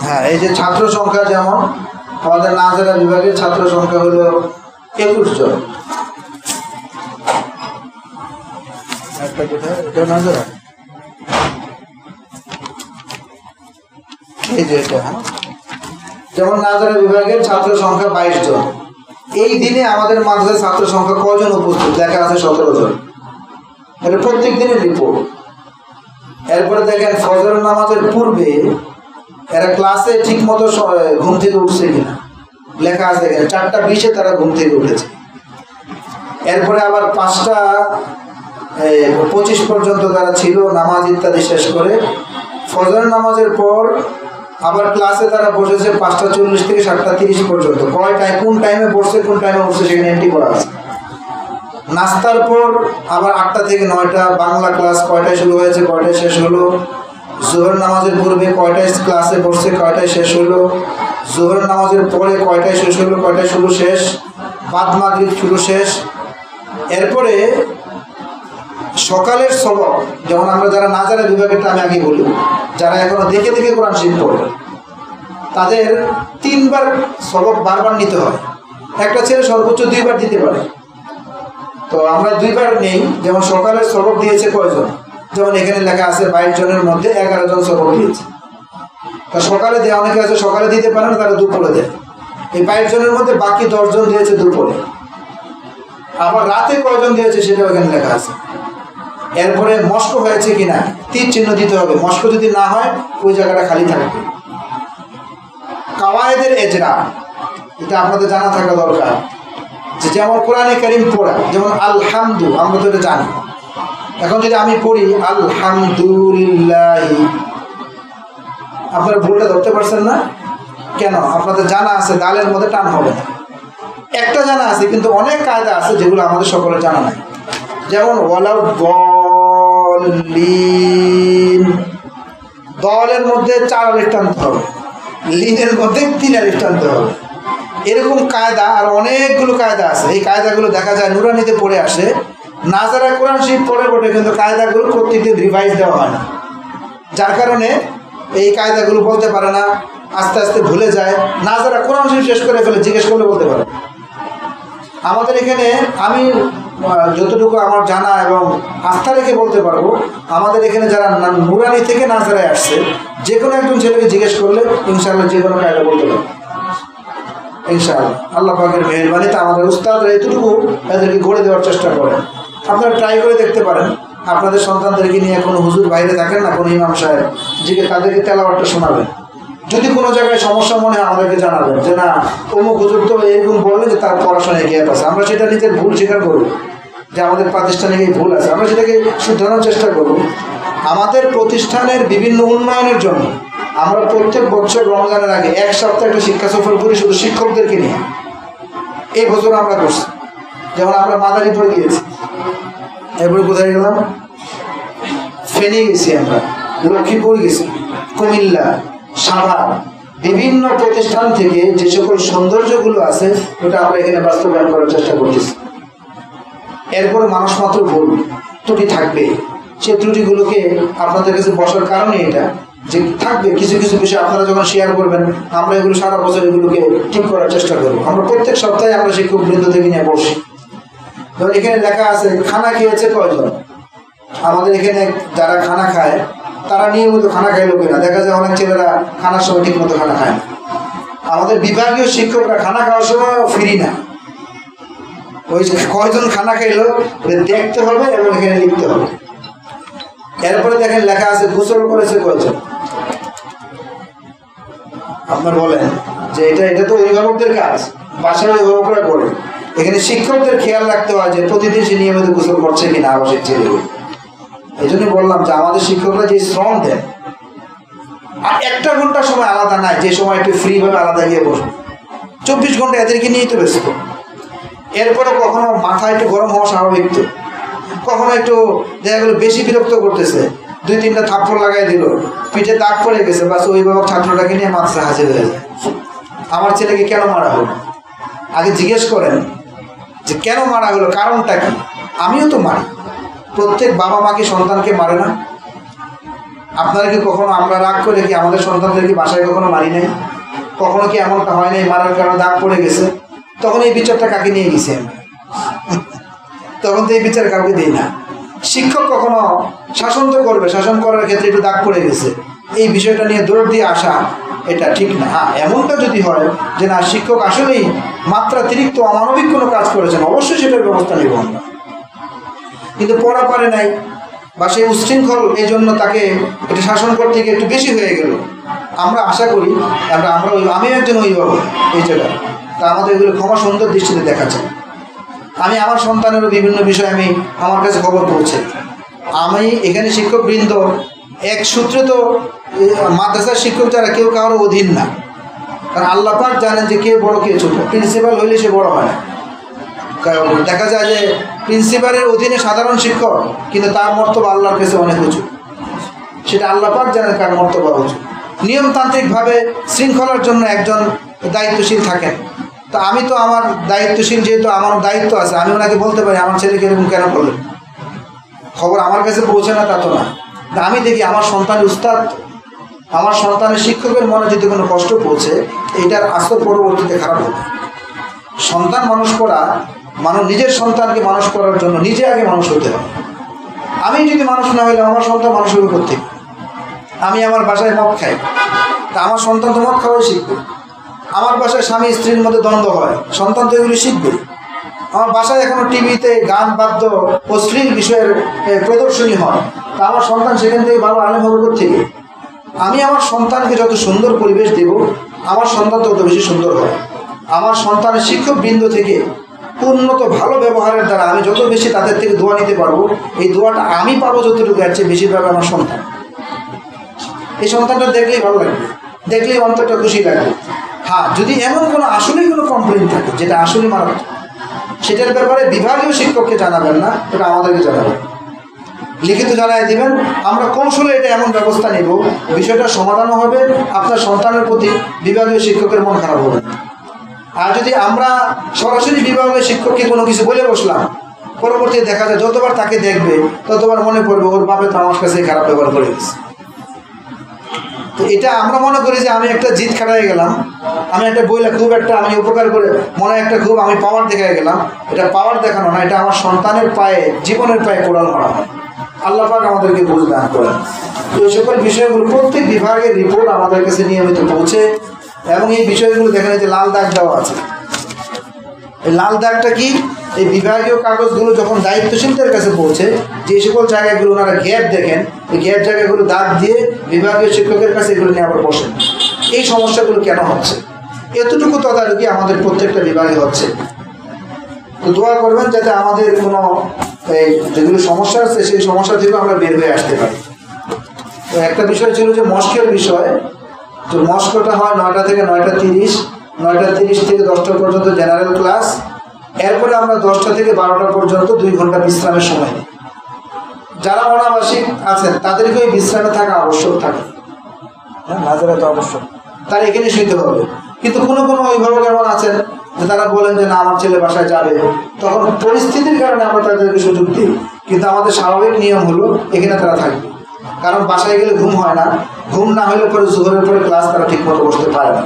হ্যাঁ, এই যে ছাত্র সংখ্যা, যেমন আমাদের নাজেরা বিভাগের ছাত্র সংখ্যা হলো 21 জন। এই যে এটা, যেমন নাজেরা বিভাগের ছাত্র সংখ্যা 22 জন। এই দিনে আমাদের মাদ্রাসার ছাত্র সংখ্যা কজন উপস্থিত দেখা আছে? 17 জন। এটা প্রত্যেক দিনের রিপোর্ট। এরপরে দেখেন ফজর নামাজের পূর্বে এরা ক্লাসে ঠিক মতো ঘুম থেকে উঠছে কিনা লেখা আছে এখানে, 4:20 তারা ঘুম থেকে উঠেছে। এরপরে আবার 5:25 পর্যন্ত তারা ছিল নামাজ ইত্যাদি শেষ করে। ফজর নামাজের পর আবার ক্লাসে তারা বসেছে 5:40 থেকে 7:30 পর্যন্ত। কোন টাইমে বসছে কোন টাইমে উঠছে সেখানে এন্ট্রি করা আছে। নাস্তার পর আবার 8টা থেকে 9টা বাংলা ক্লাস, কয়টায় শুরু হয়েছে কয়টায় শেষ হলো। জোহর নামাজের পূর্বে কয়টায় ক্লাসে বসছে কয়টায় শেষ হলো। জোহর নামাজের পরে কয়টায় শেষ হলো কয়টায় শুরু শেষ। বাদ মাগরিব শুরু শেষ। এরপরে সকালের সবক, যেমন আমরা যারা নাজারা বিভাগেরটা আমি আগে বলি, যারা এখনো দেখে দেখে কোরআন শরীফ পড়ে তাদের 3 বার সবক বারবার নিতে হয়। একটা ছেলে সর্বোচ্চ 2 বার দিতে পারে, তো আমরা 2 বার নেই। যেমন সকালের সবক দিয়েছে কয়জন? যেমন এখানে লেখা আছে 22 জনের মধ্যে 11 জন সবক দিয়েছে। তা সকালে দেয়, অনেকে আছে সকালে দিতে পারে না, তারা দুপুরে দেয়। এই 22 জনের মধ্যে বাকি 10 জন দিয়েছে দুপুরে। আবার রাতে কয়জন দিয়েছে সেটাও এখানে লেখা আছে। এরপরে মস্ক হয়েছে কিনা তীর চিহ্ন দিতে হবে, মস্ক যদি না হয় ওই জায়গাটা খালি থাকবে। কাওয়ায়েদের এজরা, এটা আপনাদের জানা থাকা দরকার, যে যেমন কোরআনে কারীম পড়া, যেমন আলহামদু আমরা তো এটা জানি। এখন যদি আমি পড়ি আলহামদুলিল্লাহ, আপনারা ভুলটা ধরতে পারছেন না কেন? আপনাদের জানা আছে দালের মধ্যে টান হবে না, একটা জানা আছে, কিন্তু অনেক কায়দা আছে যেগুলো আমাদের সকলের জানা নাই। যেমন দলের মধ্যে 4 আলিফ টানতে হবে, লিনের মধ্যে 3 আলিফ টানতে হবে। এরকম কায়দা আর অনেকগুলো কায়দা আছে। এই কায়দাগুলো দেখা যায় নুরানিতে পড়ে আসে, নাজারা কোরআন শরীফ পড়ে বটে, কিন্তু কায়দাগুলো প্রত্যেকদিন রিভাইজ দেওয়া হয় না, যার কারণে এই কায়দাগুলো বলতে পারে না, আস্তে আস্তে ভুলে যায়। নাজারা কোরআন শরীফ শেষ করে ফেলে, জিজ্ঞেস করলে বলতে পারে। আমাদের এখানে আমি যতটুকু আমার জানা এবং আস্থা রেখে বলতে পারবো, আমাদের এখানে যারা নুরানি থেকে নাজারায় আসছে, যে কোনো একজন ছেলেকে জিজ্ঞেস করলে ইনশাআল্লাহ যে কোনো কায়দা বলতে পারবে ইনশাআল্লাহ। আল্লাহ পাকের মেহেরবানিতে আমাদের উস্তাদরা এতটুকু এদেরকে গড়ে দেওয়ার চেষ্টা করেন। আপনারা ট্রাই করে দেখতে পারেন, আপনাদের সন্তানদেরকে নিয়ে কোনো হুজুর বাইরে থাকেন না, কোনো ইমাম সাহেব, যে তাদেরকে তেলাওয়াতটা শোনাবেন। যদি কোনো জায়গায় সমস্যা মনে হয় আমাদেরকে জানাবেন, যে না অমুক হুজুর তো এরকম বললে যে তার পড়াশোনায় গ্যাপ আছে। আমরা সেটা নিজের ভুল স্বীকার করব, যে আমাদের প্রাতিষ্ঠানিক এই ভুল আছে, আমরা সেটাকে শুধরানোর চেষ্টা করব। আমাদের প্রতিষ্ঠানের বিভিন্ন উন্নয়নের জন্য আমরা প্রত্যেক বছর রমজানের আগে 1 সপ্তাহ একটা শিক্ষা সফর করি, শুধু শিক্ষকদেরকে নিয়ে। এই বছর আমরা করছি, যেমন আমরা মাদারীপুরে গিয়েছি, এরপরে কোথায় গেলাম, ফেনী গেছি, আমরা লক্ষ্মীপুর গেছি, কুমিল্লা, সাভার, বিভিন্ন প্রতিষ্ঠান থেকে যে সকল সৌন্দর্যগুলো আছে ওটা আমরা এখানে বাস্তবায়ন করার চেষ্টা করতেছি। এরপরে মানুষ মাত্র ভুল ত্রুটি থাকবে, সেই ত্রুটিগুলোকে আপনাদের কাছে বসার কারণে এটা যে থাকবে কিছু কিছু বিষয় আপনারা যখন শেয়ার করবেন, আমরা এগুলো সারা বছর এগুলোকে ঠিক করার চেষ্টা করবো। আমরা প্রত্যেক সপ্তাহে আমরা শিক্ষক বৃন্দ থেকে নিয়ে বসি। ধরুন এখানে লেখা আছে খানা খেয়েছে কয়জন, আমাদের এখানে যারা খানা খায় তারা নিয়মিত খানা খাইলো কিনা, দেখা যায় অনেক ছেলেরা খানার সময় ঠিক মতো খানা খায় না। আমাদের বিভাগীয় শিক্ষকরা খানা খাওয়ার সময় ফ্রি না, ওই কয়জন খানা খাইলো দেখতে হবে এবং এখানে লিখতে হবে। এরপরে দেখেন লেখা আছে গোসল করেছে কয়জন। আপনার বলেন যে এটা তো অভিভাবকদের কাজ, বাসায় অভিভাবকরা করে, এখানে শিক্ষকদের খেয়াল রাখতে হয় যে প্রতিদিন সে নিয়মিত গোসল করছে কিনা আবাসিক ছেলেগুলো। এই জন্য বললাম যে আমাদের শিক্ষকরা যে শ্রম দেন, আর একটা ঘন্টা সময় আলাদা নাই যে সময় একটু ফ্রি ভাবে আলাদা গিয়ে বসবো। 24 ঘন্টা এদেরকে নিয়েই তো ব্যস্ত। এরপরে কখনো মাথা একটু গরম হওয়া স্বাভাবিক, তো কখনো একটু দেখা গেলো বেশি বিরক্ত করতেছে, 2-3টা থাপ্পড় লাগাই দিল, পিঠে দাগ পড়ে গেছে, বাস অভিভাবক ছাত্রটাকে নিয়ে মাত্রা হাজির হয়ে যায়। আমার ছেলেকে কেন মারা হলো, আগে জিজ্ঞেস করেন যে কেন মারা হলো, কারণটা কি। আমিও তো মারি, প্রত্যেক বাবা মা কি সন্তানকে মারে না? আপনারা কি কখনো আমরা রাগ করে কি আমাদের সন্তানদেরকে বাসায় কখনো মারি নাই? কখনো কি এমনটা হয় নাই মারার কারণে দাগ পড়ে গেছে, তখন এই বিচারটা কাকে নিয়ে গেছে? তখন তো এই বিচার কাউকে দিই না। শিক্ষক কখনো শাসন তো করবে, শাসন করার ক্ষেত্রে একটু দাগ পড়ে গেছে, এই বিষয়টা নিয়ে দৌড় দিয়ে আসা এটা ঠিক না। হ্যাঁ, এমনটা যদি হয় যে না শিক্ষক আসলেই মাত্রাতিরিক্ত অমানবিক কোনো কাজ করেছেন, অবশ্যই সেটার ব্যবস্থা নেব আমরা। কিন্তু পড়া পারে নাই বা সে উচ্ছৃঙ্খল, এই জন্য তাকে এটা শাসন করতে গিয়ে একটু বেশি হয়ে গেল, আমরা আশা করি আমিও একজন অভিভাবক এই জায়গায়, তা আমাদের এগুলো ক্ষমা সুন্দর দৃষ্টিতে দেখা যায়। আমি আমার সন্তানেরও বিভিন্ন বিষয়ে আমার কাছে খবর পৌঁছে। আমি এখানে শিক্ষকবৃন্দ এক সূত্রে তো মাদ্রাসার শিক্ষক যারা কেউ কারোর অধীন না, কারণ আল্লাহ পাক জানেন যে কে বড় কে ছোট। প্রিন্সিপাল হইলে সে বড় হয় না, দেখা যায় যে প্রিন্সিপালের অধীনে সাধারণ শিক্ষক, কিন্তু তার মর্তবা আল্লাহর কাছে অনেক উঁচু, সেটা আল্লাহ পাক জানেন কার মর্তবা উঁচু। নিয়মতান্ত্রিকভাবে শৃঙ্খলার জন্য একজন দায়িত্বশীল থাকেন, তো আমি তো আমার দায়িত্বশীল, যেহেতু আমার দায়িত্ব আছে, আমি ওনাকে বলতে পারি আমার ছেলেকে এরকম কেন করলেন, খবর আমার কাছে পৌঁছে না তা তো না। আমি দেখি আমার সন্তানের উস্তাদ, আমার সন্তানের শিক্ষকের মনে যদি কোনো কষ্ট পৌঁছে, এইটার আসর পরবর্তীতে খারাপ হবে। সন্তান মানুষ করা, নিজের সন্তানকে মানুষ করার জন্য নিজে আগে মানুষ হতে হবে। আমি যদি মানুষ না হইলে আমার সন্তান মানুষ হবে করতে। আমি আমার বাসায় মদ খাই, তা আমার সন্তান তো মদ খাওয়াই শিখবে। আমার বাসায় স্বামী স্ত্রীর মধ্যে দ্বন্দ্ব হয়, সন্তান তো এগুলি শিখবে। আমার বাসায় এখনো টিভিতে গান বাদ্য অশ্লীল বিষয়ের প্রদর্শনী হয়, তা আমার সন্তান সেখান থেকে ভালো আলেম হবে থেকে। আমি আমার সন্তানকে যত সুন্দর পরিবেশ দেব, আমার সন্তান তত বেশি সুন্দর হয়। আমার সন্তানের শিক্ষকবৃন্দ থেকে উন্নত ভালো ব্যবহারের দ্বারা আমি যত বেশি তাদের থেকে দোয়া নিতে পারবো, এই দোয়াটা আমি পাবো যতটুকু, এর চেয়ে বেশি পাবে আমার সন্তান। এই সন্তানটা দেখলেই ভালো লাগবে, দেখলেই অন্তরটা খুশি লাগবে। হ্যাঁ, যদি এমন কোনো আসলেই কোনো কমপ্লেন থাকে যেটা আসলে মারাত্মক, সেটার ব্যাপারে বিভাগীয় শিক্ষককে জানাবেন না, এটা আমাদেরকে জানাবেন, লিখিত জানাই দিবেন। আমরা কৌশলে এটা এমন ব্যবস্থা নেব, বিষয়টা সমাধানও হবে, আপনার সন্তানের প্রতি বিভাগীয় শিক্ষকের মন খারাপ হবে না। আর যদি আমরা সরাসরি বিভাগীয় শিক্ষককে কোনো কিছু বলে বসলাম, পরবর্তীতে দেখা যায় যতবার তাকে দেখবে ততবার মনে পড়বে ওর বাপে তো আমার কাছে খারাপ ব্যবহার করে গেছে। তো এটা আমরা মনে করি যে আমি একটা জিত খাটাই গেলাম, আমি একটা বইলে খুব একটা আমি উপকার করে মনে একটা খুব আমি পাওয়ার দেখাই গেলাম। এটা পাওয়ার দেখানো না, এটা আমার সন্তানের পায়ে, জীবনের পায়ে কোড়াল মারা হয়। আল্লাহ পাক আমাদেরকে বুঝ দান করেন। তো এই সকল বিষয়গুলো প্রত্যেক বিভাগের রিপোর্ট আমাদের কাছে নিয়মিত পৌঁছে, এবং এই বিষয়গুলো দেখেন যে লাল দাগ দেওয়া আছে। এই লাল দাগটা কি? এই বিভাগীয় কাগজগুলো যখন দায়িত্বশীলদের কাছে পৌঁছে, যে সকল জায়গাগুলো ওনারা গ্যাপ দেখেন, এই গ্যাপ জায়গাগুলো দাগ দিয়ে বিভাগীয় শিক্ষকের কাছে এগুলো নিয়ে আবার বসেন। এই সমস্যাগুলো কেন হচ্ছে, এতটুকু তদারকি আমাদের প্রত্যেকটা বিভাগে হচ্ছে। তো দোয়া করবেন যাতে আমাদের কোনো এই যেগুলো সমস্যা আছে সেই সমস্যা থেকে আমরা বের হয়ে আসতে পারি। তো একটা বিষয় ছিল যে মস্কের বিষয়। তো মস্কটা হয় 9টা থেকে 9টা 30, 9টা 30 থেকে 10টা পর্যন্ত জেনারেল ক্লাস, এরপরে আমরা 10টা থেকে 12টা পর্যন্ত 2 ঘন্টা বিশ্রামের সময় নিই। যারা অনাবাসিক আছেন তাদেরকে ওই বিশ্রামে থাকা আবশ্যক থাকে, হ্যাঁ, নাজারা তো আবশ্যক, তারা এখানে শুইতে হবে। কিন্তু কোনো কোনো অভিভাবক এমন আছেন যে তারা বলেন যে না আমার ছেলে বাসায় যাবে, তখন পরিস্থিতির কারণে আমরা তাদেরকে সুযোগ দিই, কিন্তু আমাদের স্বাভাবিক নিয়ম হলো এখানে তারা থাকবে। কারণ বাসায় গেলে ঘুম হয় না, ঘুম না হলে পরে জোহরের পরে ক্লাস তারা ঠিক মতো বসতে পারে না।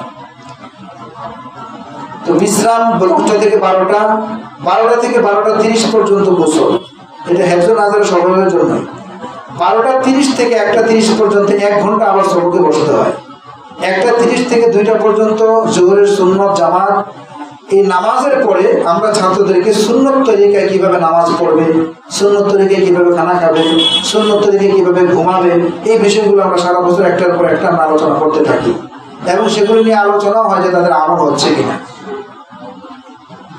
তো বিশ্রাম 9টা থেকে 12টা, 12টা থেকে 12টা 30 পর্যন্ত গোসল, এটা হেফজ নাজার সকলের জন্য। 12টা 30 থেকে 1টা 30 পর্যন্ত 1 ঘন্টা আবার সবকে বসতে হয়। 1টা 30 থেকে 2টা পর্যন্ত জোহরের সুন্নত জামাত। এই নামাজের পরে আমরা ছাত্রদেরকে সুন্নত তরিকায় কিভাবে নামাজ পড়বে, সুন্নত তরিকায় কিভাবে খানা খাবে, সুন্নত তরিকায় কিভাবে ঘুমাবে, এই বিষয়গুলো আমরা সারা বছর একটার পর একটা আলোচনা করতে থাকি এবং সেগুলো নিয়ে আলোচনাও হয় যে তাদের আমল হচ্ছে কিনা।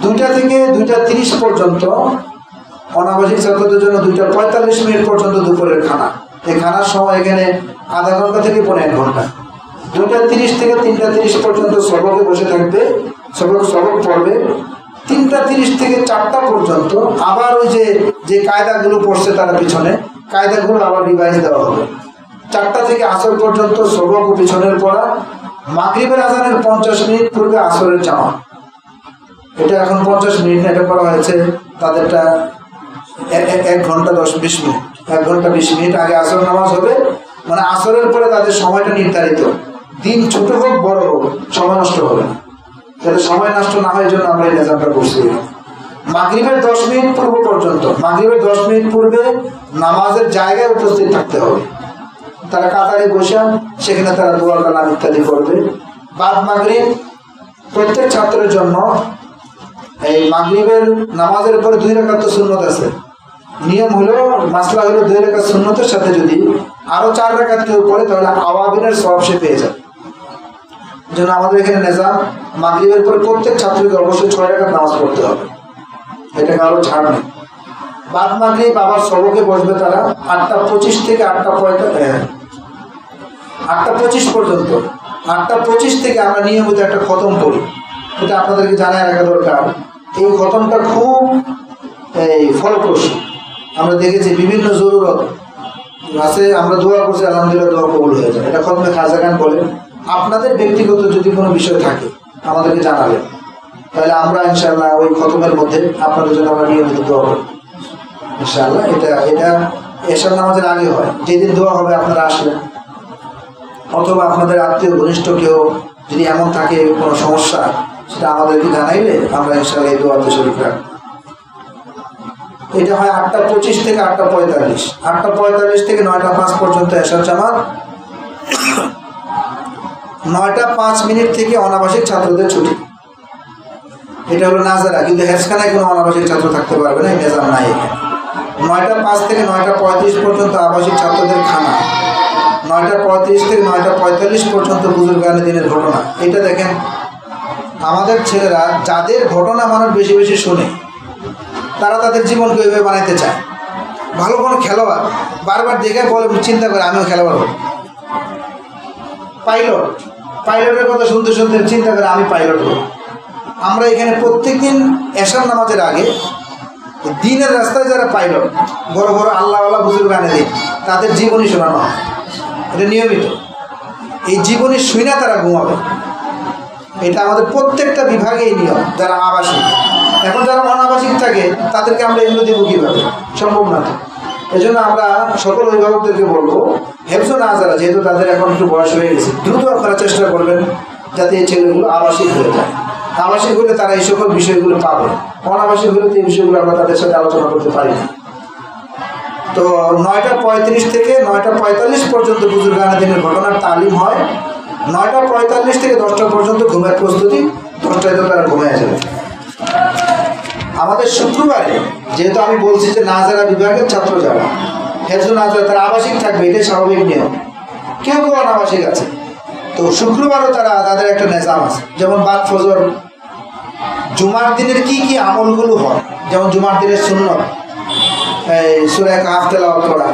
2টা থেকে 2টা 30 পর্যন্ত অনাবাসিক ছাত্রদের জন্য 2টা 45 পর্যন্ত দুপুরের খানা। এই খানার সময় এখানে আধা ঘন্টা থেকে 1.5 ঘন্টা। 2টা 30 থেকে 3টা 30 পর্যন্ত সবকে বসে থাকবে, সবক পড়বে। 3টা 30 থেকে 4টা পর্যন্ত আবার ওই যে কায়দাগুলো পড়ছে তারা পিছনে, কায়দাগুলো আবার রিভাইজ দেওয়া হবে। 4টা থেকে আসর পর্যন্ত সবক ও পিছনের পড়া। মাগরিবের আজানের 50 মিনিট পূর্বে আসরের জামাত। এটা এখন 50 মিনিট না, এটা করা হয়েছে তাদেরটা 1 ঘন্টা 10-20 মিনিট, 1 ঘন্টা 20 মিনিট আগে আসর নামাজ হবে। মানে আসরের পরে তাদের সময়টা নির্ধারিত, দিন ছোট হোক বড় হোক সময় নষ্ট হবে না, যাতে সময় নষ্ট না হয় জন্য আমরা এই নিজামটা করছি। মাগরিবের 10 মিনিট পূর্ব পর্যন্ত, মাগরিবের 10 মিনিট পূর্বে নামাজের জায়গায় উপস্থিত থাকতে হবে। তারা কাতারে বসে সেখানে তারা দোয়া কালাম ইত্যাদি করবে। বাদ মাগরিব প্রত্যেক ছাত্রের জন্য এই মাগরিবের নামাজের পরে 2 রাকাত সুন্নত আছে। নিয়ম হলো, মাসলা হলো 2 রাকাত সুন্নতের সাথে যদি আরো 4 রাকাত কেউ পড়ে তাহলে আওয়াবিনের সওয়াব সে পেয়ে যাবে। যেন আমাদের এখানে নিজাম মাগরিবের পরে প্রত্যেক ছাত্রকে অবশ্যই 6 রাকাত নামাজ পড়তে হবে, এটা কারো ছাড় নেই। বাদ মাগরিব আবার সবকে বসবে তারা 8টা 25 থেকে 8টা 25 পর্যন্ত। 8টা 25 থেকে আমরা নিয়মিত একটা খতম পড়ি, এটা আপনাদেরকে জানায় রাখা দরকার। এই খতমটা খুব ফলপ্রসূ। আমরা দেখেছি বিভিন্ন জরুরত আছে, আমরা দোয়া করছি, আলহামদুলিল্লাহ দোয়া কবুল হয়ে যায়। এটা খতমে খাজা খান বলে। আপনাদের ব্যক্তিগত যদি কোনো বিষয় থাকে আমাদেরকে জানাবেন, তাহলে আমরা ইনশাআল্লাহ ওই খতমের মধ্যে আপনাদের জন্য আমরা নিয়মিত দোয়া করি ইনশাআল্লাহ। এটা এশার নামাজের আগে হয়, যেদিন দোয়া হবে আপনারা আসবেন, অথবা আপনাদের আত্মীয় ঘনিষ্ঠ কেউ যদি এমন থাকে কোনো সমস্যা, সেটা আমাদেরকে জানাইলে আমরা ইনশাআল্লাহ এই দোয়াতে শরীক রাখবো। এটা হয় 8টা 25 থেকে 8টা 45, 8টা 45 থেকে 9টা 5 পর্যন্ত এশার জামাত। 9টা 5 মিনিট থেকে অনাবাসিক ছাত্রদের ছুটি, এটা হলো নাজারা। কিন্তু হেফজখানায় কোনো অনাবাসিক ছাত্র থাকতে পারবে না, এই নিজাম নাই এখানে। 9টা 5 থেকে 9টা 35 পর্যন্ত আবাসিক ছাত্রদের খানা। 9টা 35 থেকে 9টা 45 পর্যন্ত বুজুর্গানে দিনের ঘটনা। এটা দেখেন আমাদের ছেলেরা যাদের ঘটনা মানুষ বেশি বেশি শোনে, তারা তাদের জীবনকে ওইভাবে বানাইতে চায়। ভালো কোনো খেলোয়াড় বারবার দেখে বলে, চিন্তা করে আমিও খেলোয়াড় হব। পাইলটের কথা শুনতে শুনতে চিন্তা করে আমি পাইলট হব। আমরা এখানে প্রত্যেকদিন এশার নামাজের আগে দিনের রাস্তায় যারা পাইলট, বড় বড় আল্লাহওয়ালা বুজুর্গ আনে দিন, তাদের জীবনী শোনানো হয়। এটা নিয়মিত, এই জীবনী শুনে তারা ঘুমাবে। এটা আমাদের প্রত্যেকটা বিভাগেই নিয়ম, যারা আবাসিক। এখন যারা অনাবাসিক থাকে তাদেরকে আমরা এগুলো দেবো কীভাবে, সম্ভব না। এই জন্য আমরা সকল অভিভাবকদেরকে বলবো, হেফজ নাজারা যেহেতু তাদের এখন একটু বয়স হয়ে গেছে, দ্রুত আপনারা চেষ্টা করবেন যাতে এই ছেলেগুলো আবাসিক হয়ে যায়। আবাসিক হলে তারা এই সকল বিষয়গুলো পাবে, অনাবাসিক হলে তো এই বিষয়গুলো আমরা তাদের সাথে আলোচনা করতে পারি না। তো 9টা 35 থেকে 9টা 45 পর্যন্ত বুজুর্গানে দিনের ঘটনার তালিম হয়। 9টা 45 থেকে 10টা পর্যন্ত ঘুমের প্রস্তুতি, 10টায় তো তারা ঘুমিয়ে যাবে। আমাদের শুক্রবারে যেহেতু আমি বলছি যে নাজারা বিভাগের ছাত্র যারা হেফজ নাজারা তারা আবাসিক থাকবে, এটাই স্বাভাবিক নিয়ম। কেউ কেউ অনাবাসিক আছে, তো শুক্রবারও তারা তাদের একটা নিজাম আছে। যেমন বাদ ফজর, জুমার দিনের কি কি আমলগুলো হয়, যেমন জুমার দিনের সুন্নত সূরা কাহফ তেলাওয়াত করা,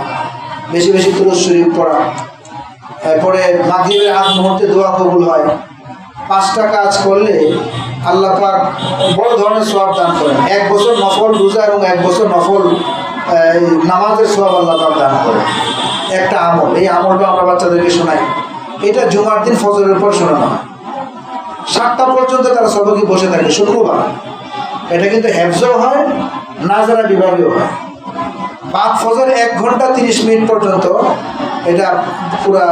বেশি বেশি দুরূদ শরীফ পড়া, এরপরে মাগরিবের আগ মুহূর্তে দোয়া কবুল হয়। 5টা কাজ করলে আল্লাহ পাক বড় ধরনের সওয়াব দান করেন। 1 বছর নফল রোজা এবং 1 বছর নফল নামাজের সওয়াব আল্লাহ পাক দান করেন। একটা আমল, এই আমলটা আমরা বাচ্চাদেরকে শোনাই। এটা জুমার দিন ফজরের পর শোনানো হয়। 7টা পর্যন্ত তারা সবকে বসে থাকে শুক্রবার। এটা কিন্তু হেফজও হয়, নাজারা বিভাগেও হয়। বাদ ফজর 1 ঘন্টা 30 মিনিট পর্যন্ত এটা পুরা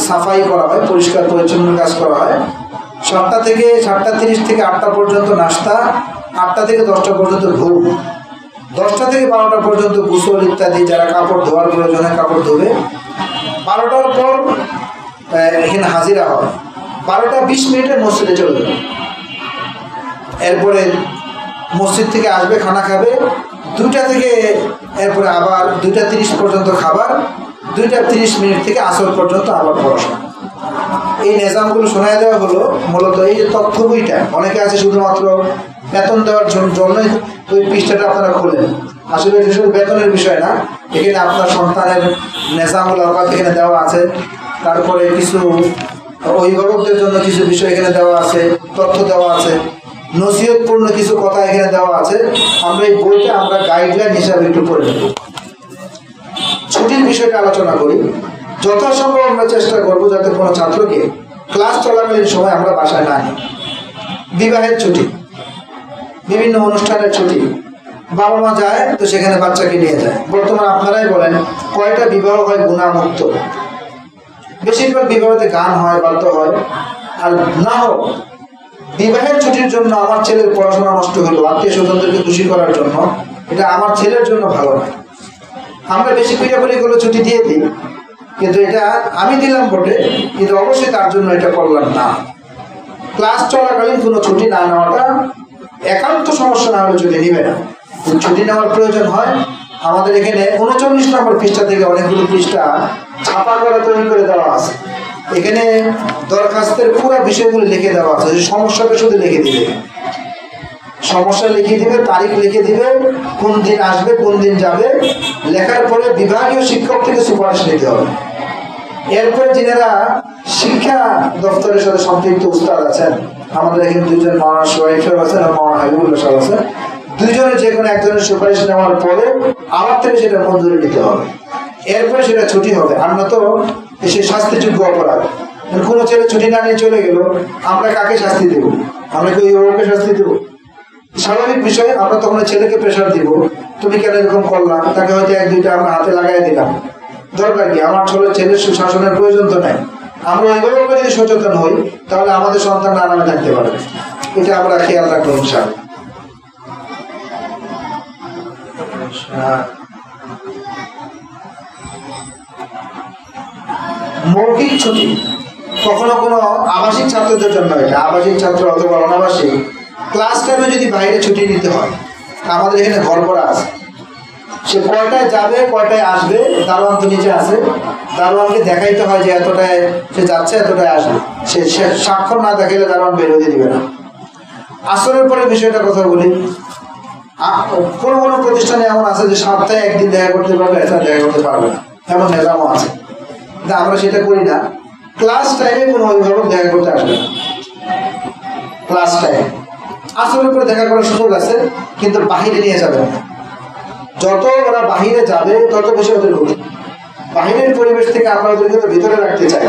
সাফাই করা হয়, পরিষ্কার পরিচ্ছন্ন কাজ করা হয়। 7টা থেকে 7:30 থেকে 8টা পর্যন্ত নাস্তা, 8টা থেকে 10টা পর্যন্ত ঘুম, 10টা থেকে 12টা পর্যন্ত গোসল ইত্যাদি, যারা কাপড় ধোয়ার প্রয়োজন হয় কাপড় ধোবে। 12টার পর এখানে হাজিরা হয়। 12:20 মসজিদে চলে যাবে। এরপরে মসজিদ থেকে আসবে, খানা খাবে। 2টা থেকে এরপরে আবার 2:30 পর্যন্ত খাবার, 2:30 থেকে আসর পর্যন্ত আবার পড়াশোনা। এই নিজামগুলো শোনায় দেওয়া হলো মূলত এই যে তথ্য বইটা। অনেকে আছে শুধুমাত্র বেতন দেওয়ার জন্যই ওই পৃষ্ঠাটা আপনারা খোলেন, আসলে এটা শুধু বেতনের বিষয় না। এখানে আপনার সন্তানের নিজামুল আওকাত এখানে দেওয়া আছে, তারপরে কিছু অভিভাবকদের জন্য কিছু বিষয় এখানে দেওয়া আছে, তথ্য দেওয়া আছে, নসিহতপূর্ণ কিছু কথা এখানে দেওয়া আছে। আমরা এই বইটা আমরা গাইডলাইন হিসাবে একটু পড়ে নেব। ছুটির বিষয়টা আলোচনা করি। যথাসম্ভব আমরা চেষ্টা করবো যাতে কোনো ছাত্রকে ক্লাস চলাকালীন সময় আমরা বাসায় না নিই। বিবাহের ছুটি, বিভিন্ন অনুষ্ঠানের ছুটি, বাবা মা যায় তো সেখানে বাচ্চাকে নিয়ে যায়। বর্তমানে আপনারাই বলেন কয়টা বিবাহ হয় গুণামুক্ত? বেশিরভাগ বিবাহতে গান হয়, বাদ্য হয়। আর না হোক বিবাহের ছুটির জন্য আমার ছেলের পড়াশোনা নষ্ট হলো, আত্মীয় স্বজনদেরকে খুশি করার জন্য, এটা আমার ছেলের জন্য ভালো নয়। আমরা বেশি পিঠাপুলি করে ছুটি দিয়ে দিই, কিন্তু এটা আমি দিলাম বটে, কিন্তু অবশ্যই তার জন্য এটা করলাম না। ক্লাস চলাকালীন কোনো ছুটি না নেওয়াটা একান্ত সমস্যা না হলে ছুটি নিবে না। ছুটি নেওয়ার প্রয়োজন হয়। আমাদের এখানে 39 নম্বর পৃষ্ঠা থেকে অনেকগুলো পৃষ্ঠা ছাপা করে তৈরি করে দেওয়া আছে। এখানে দরখাস্তের পুরো বিষয়গুলো লিখে দেওয়া আছে। সমস্যাটা শুধু লিখে দিবে, সমস্যা লিখে দিবে, তারিখ লিখে দিবে, কোন দিন আসবে, কোন দিন যাবে। লেখার পরে বিভাগীয় শিক্ষক থেকে সুপারিশ নিতে হবে। এরপরে যিনারা শিক্ষা দপ্তরের সাথে সম্পৃক্ত উস্তাদ আছেন, আমাদের এখানে 2জন মাওলানা সোহাইব সাহেব আছেন আর মাওলানা হাবিবুল্লাহ সাহেব আছেন, 2জনের যে কোনো একজনের সুপারিশ নেওয়ার পরে আমার থেকে সেটা মঞ্জুরি নিতে হবে। এরপরে সেটা ছুটি হবে, আর না তো সে শাস্তিযোগ্য অপরাধ। কোনো ছেলে ছুটি না নিয়ে চলে গেল, আমরা কাকে শাস্তি দেব? আমরা কি অভিভাবককে শাস্তি দেব? স্বাভাবিক বিষয়। আমরা তখন ছেলেকে প্রেশার দিব, তুমি কেন এরকম করলাম, তাকে হয়তো 1-2টা আমরা হাতে লাগাই দিলাম। দরকার কি? আমার ছেলের সুশাসনের প্রয়োজন তো নাই। আমরা অভিভাবক যদি সচেতন হই তাহলে আমাদের সন্তান আরামে থাকতে পারবে। এটা আমরা খেয়াল রাখবো ইনশাআল্লাহ। মৌখিক ছুটি কখনো কোনো আবাসিক ছাত্রদের জন্য, এটা আবাসিক ছাত্র অথবা অনাবাসিক ক্লাস টাইমে যদি বাইরে ছুটি নিতে হয়, আমাদের এখানে ঘর করা আছে। সে কয়টায় যাবে, কয়টায় আসবে, দারোয়ান তো নিচে আছে, দারোয়ানকে দেখাইতে হয় যে এতটায় সে যাচ্ছে, এতটায় আসবে। সে স্বাক্ষর না দেখাইলে দারোয়ান বেরোতে দিবে না। আসরের পরে বিষয়টা কথা বলি, কোনো কোনো প্রতিষ্ঠানে এমন আছে যে সপ্তাহে 1 দিন দেখা করতে পারবে, এছাড়া দেখা করতে পারবে না, এমন নিজামও আছে। কিন্তু আমরা সেটা করি না। ক্লাস টাইমে কোনো অভিভাবক দেখা করতে আসবে না। ক্লাস টাইমে আসরের পরে দেখা করার সুযোগ আছে, কিন্তু বাহিরে নিয়ে যাবে না। যত ওরা বাহিরে যাবে তত বেশি ওদের ক্ষতি। বাহিরের পরিবেশ থেকে আমরা ওদেরকে তো ভিতরে রাখতে চাই।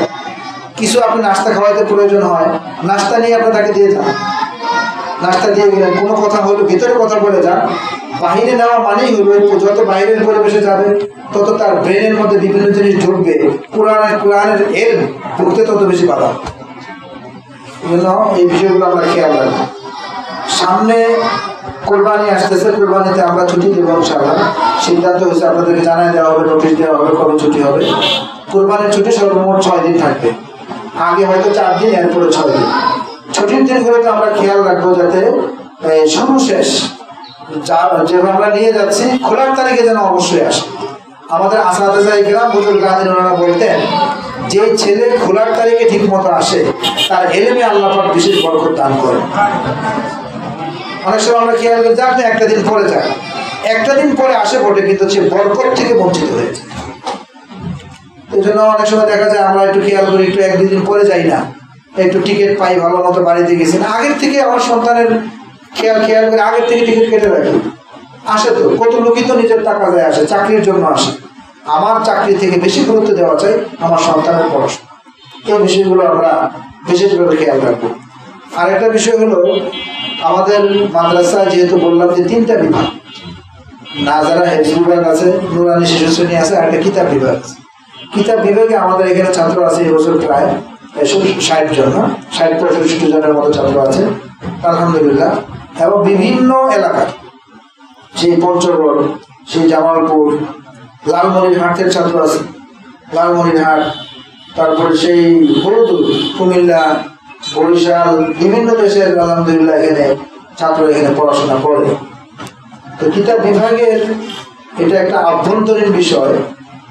কিছু আপনি নাস্তা খাওয়াইতে প্রয়োজন হয়, নাস্তা নিয়ে আপনি তাকে দিয়ে যান, নাস্তা দিয়ে গেলেন, কোনো কথা হলো ভিতরে কথা বলে যান। বাহিরে নেওয়া মানেই হলো যত বাইরের পরিবেশে যাবে তত তার ব্রেনের মধ্যে বিভিন্ন জিনিস ঢুকবে, কোরআনের এর ঢুকতে তত বেশি বাধা। এই জন্য এই বিষয়গুলো আমরা খেয়াল রাখবো। সামনে কোরবানি আসতেছে, কোরবানিতে আমরা ছুটি দেবো ইনশাআল্লাহ। সিদ্ধান্ত হয়েছে, আপনাদেরকে জানাই দেওয়া হবে, নোটিশ দেওয়া হবে কবে ছুটি হবে। কোরবানির ছুটি সর্বমোট 6 দিন থাকবে। আগে হয়তো 4 দিন, এরপরে 6 দিন। ছুটির দিনগুলোতে আমরা খেয়াল রাখবো যাতে সর্বশেষ যেভাবে আমরা নিয়ে যাচ্ছি খোলার তারিখে যেন অবশ্যই আসে। আমাদের আসাদাজাই গ্রাম বুজুর্গ গান্ধী ওনারা বলতেন, যে ছেলে খোলার তারিখে ঠিক মতো আসে তার এলেমে আল্লাহ পাক বিশেষ বরকত দান করেন। অনেক সময় আমরা খেয়াল করি যে আপনি একটা দিন পরে যান, একটা দিন পরে আসে বটে, কিন্তু সে বরকত থেকে বঞ্চিত হয়েছে। এই জন্য অনেক সময় দেখা যায় আমরা একটু খেয়াল করি, একটু 1-2 দিন পরে যাই না, একটু টিকিট পাই, ভালো মতো বাড়িতে গেছি না, আগের থেকে আমার সন্তানের খেয়াল করে আগের থেকে টিকিট কেটে রাখি। আসে তো কত লোকই তো নিজের টাকা দেয় আসে, চাকরির জন্য আসে। আমার চাকরি থেকে বেশি গুরুত্ব দেওয়া চাই আমার সন্তানের পড়াশোনা। এই বিষয়গুলো আমরা বিশেষভাবে খেয়াল রাখবো। আর একটা বিষয় হলো, আমাদের মাদ্রাসায় যেহেতু বললাম যে 3টা বিভাগ, নাজারা হেফজ বিভাগ আছে, নুরানি শিশু শ্রেণী আছে, আর একটা কিতাব বিভাগ আছে। কিতাব বিভাগে আমাদের এখানে ছাত্র আছে এবছর প্রায় 60 জন, 60-65 জনের মতো ছাত্র আছে আলহামদুলিল্লাহ। এবং বিভিন্ন এলাকা, সেই পঞ্চগড়, সেই জামালপুর, লালমনিরহাটের ছাত্র আছে, লালমনিরহাট, তারপরে সেই হলুদুর, কুমিল্লা, বরিশাল, বিভিন্ন দেশের আলহামদুলিল্লাহ এখানে ছাত্র এখানে পড়াশোনা করে। তো কিতাব বিভাগের এটা একটা আভ্যন্তরীণ বিষয়।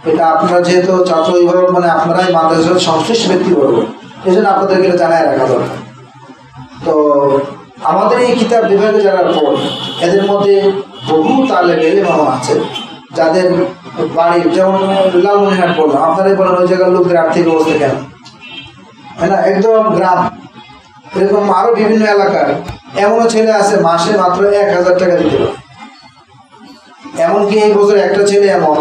এটা আপনারা যেহেতু ছাত্র অভিভাবক মানে আপনারাই মাদ্রাসার সংশ্লিষ্ট ব্যক্তি বলবেন, এই জন্য আপনাদেরকে জানায় রাখা দরকার। তো আমাদের এই কিতাব বিভাগে যারা পড়ে এদের মধ্যে বহু তালেবে ইলম আছে যাদের বাড়ি, যেমন লালমনিরহাট বললাম, আপনারাই বলেন ওই জায়গার লোকদের আর্থিক অবস্থা কেন, তাই না, একদম গ্রাম। এরকম আরো বিভিন্ন এলাকার এমনও ছেলে আছে মাসে মাত্র 1000 টাকা দিতে পারে। এমনকি এই বছর একটা ছেলে এমন,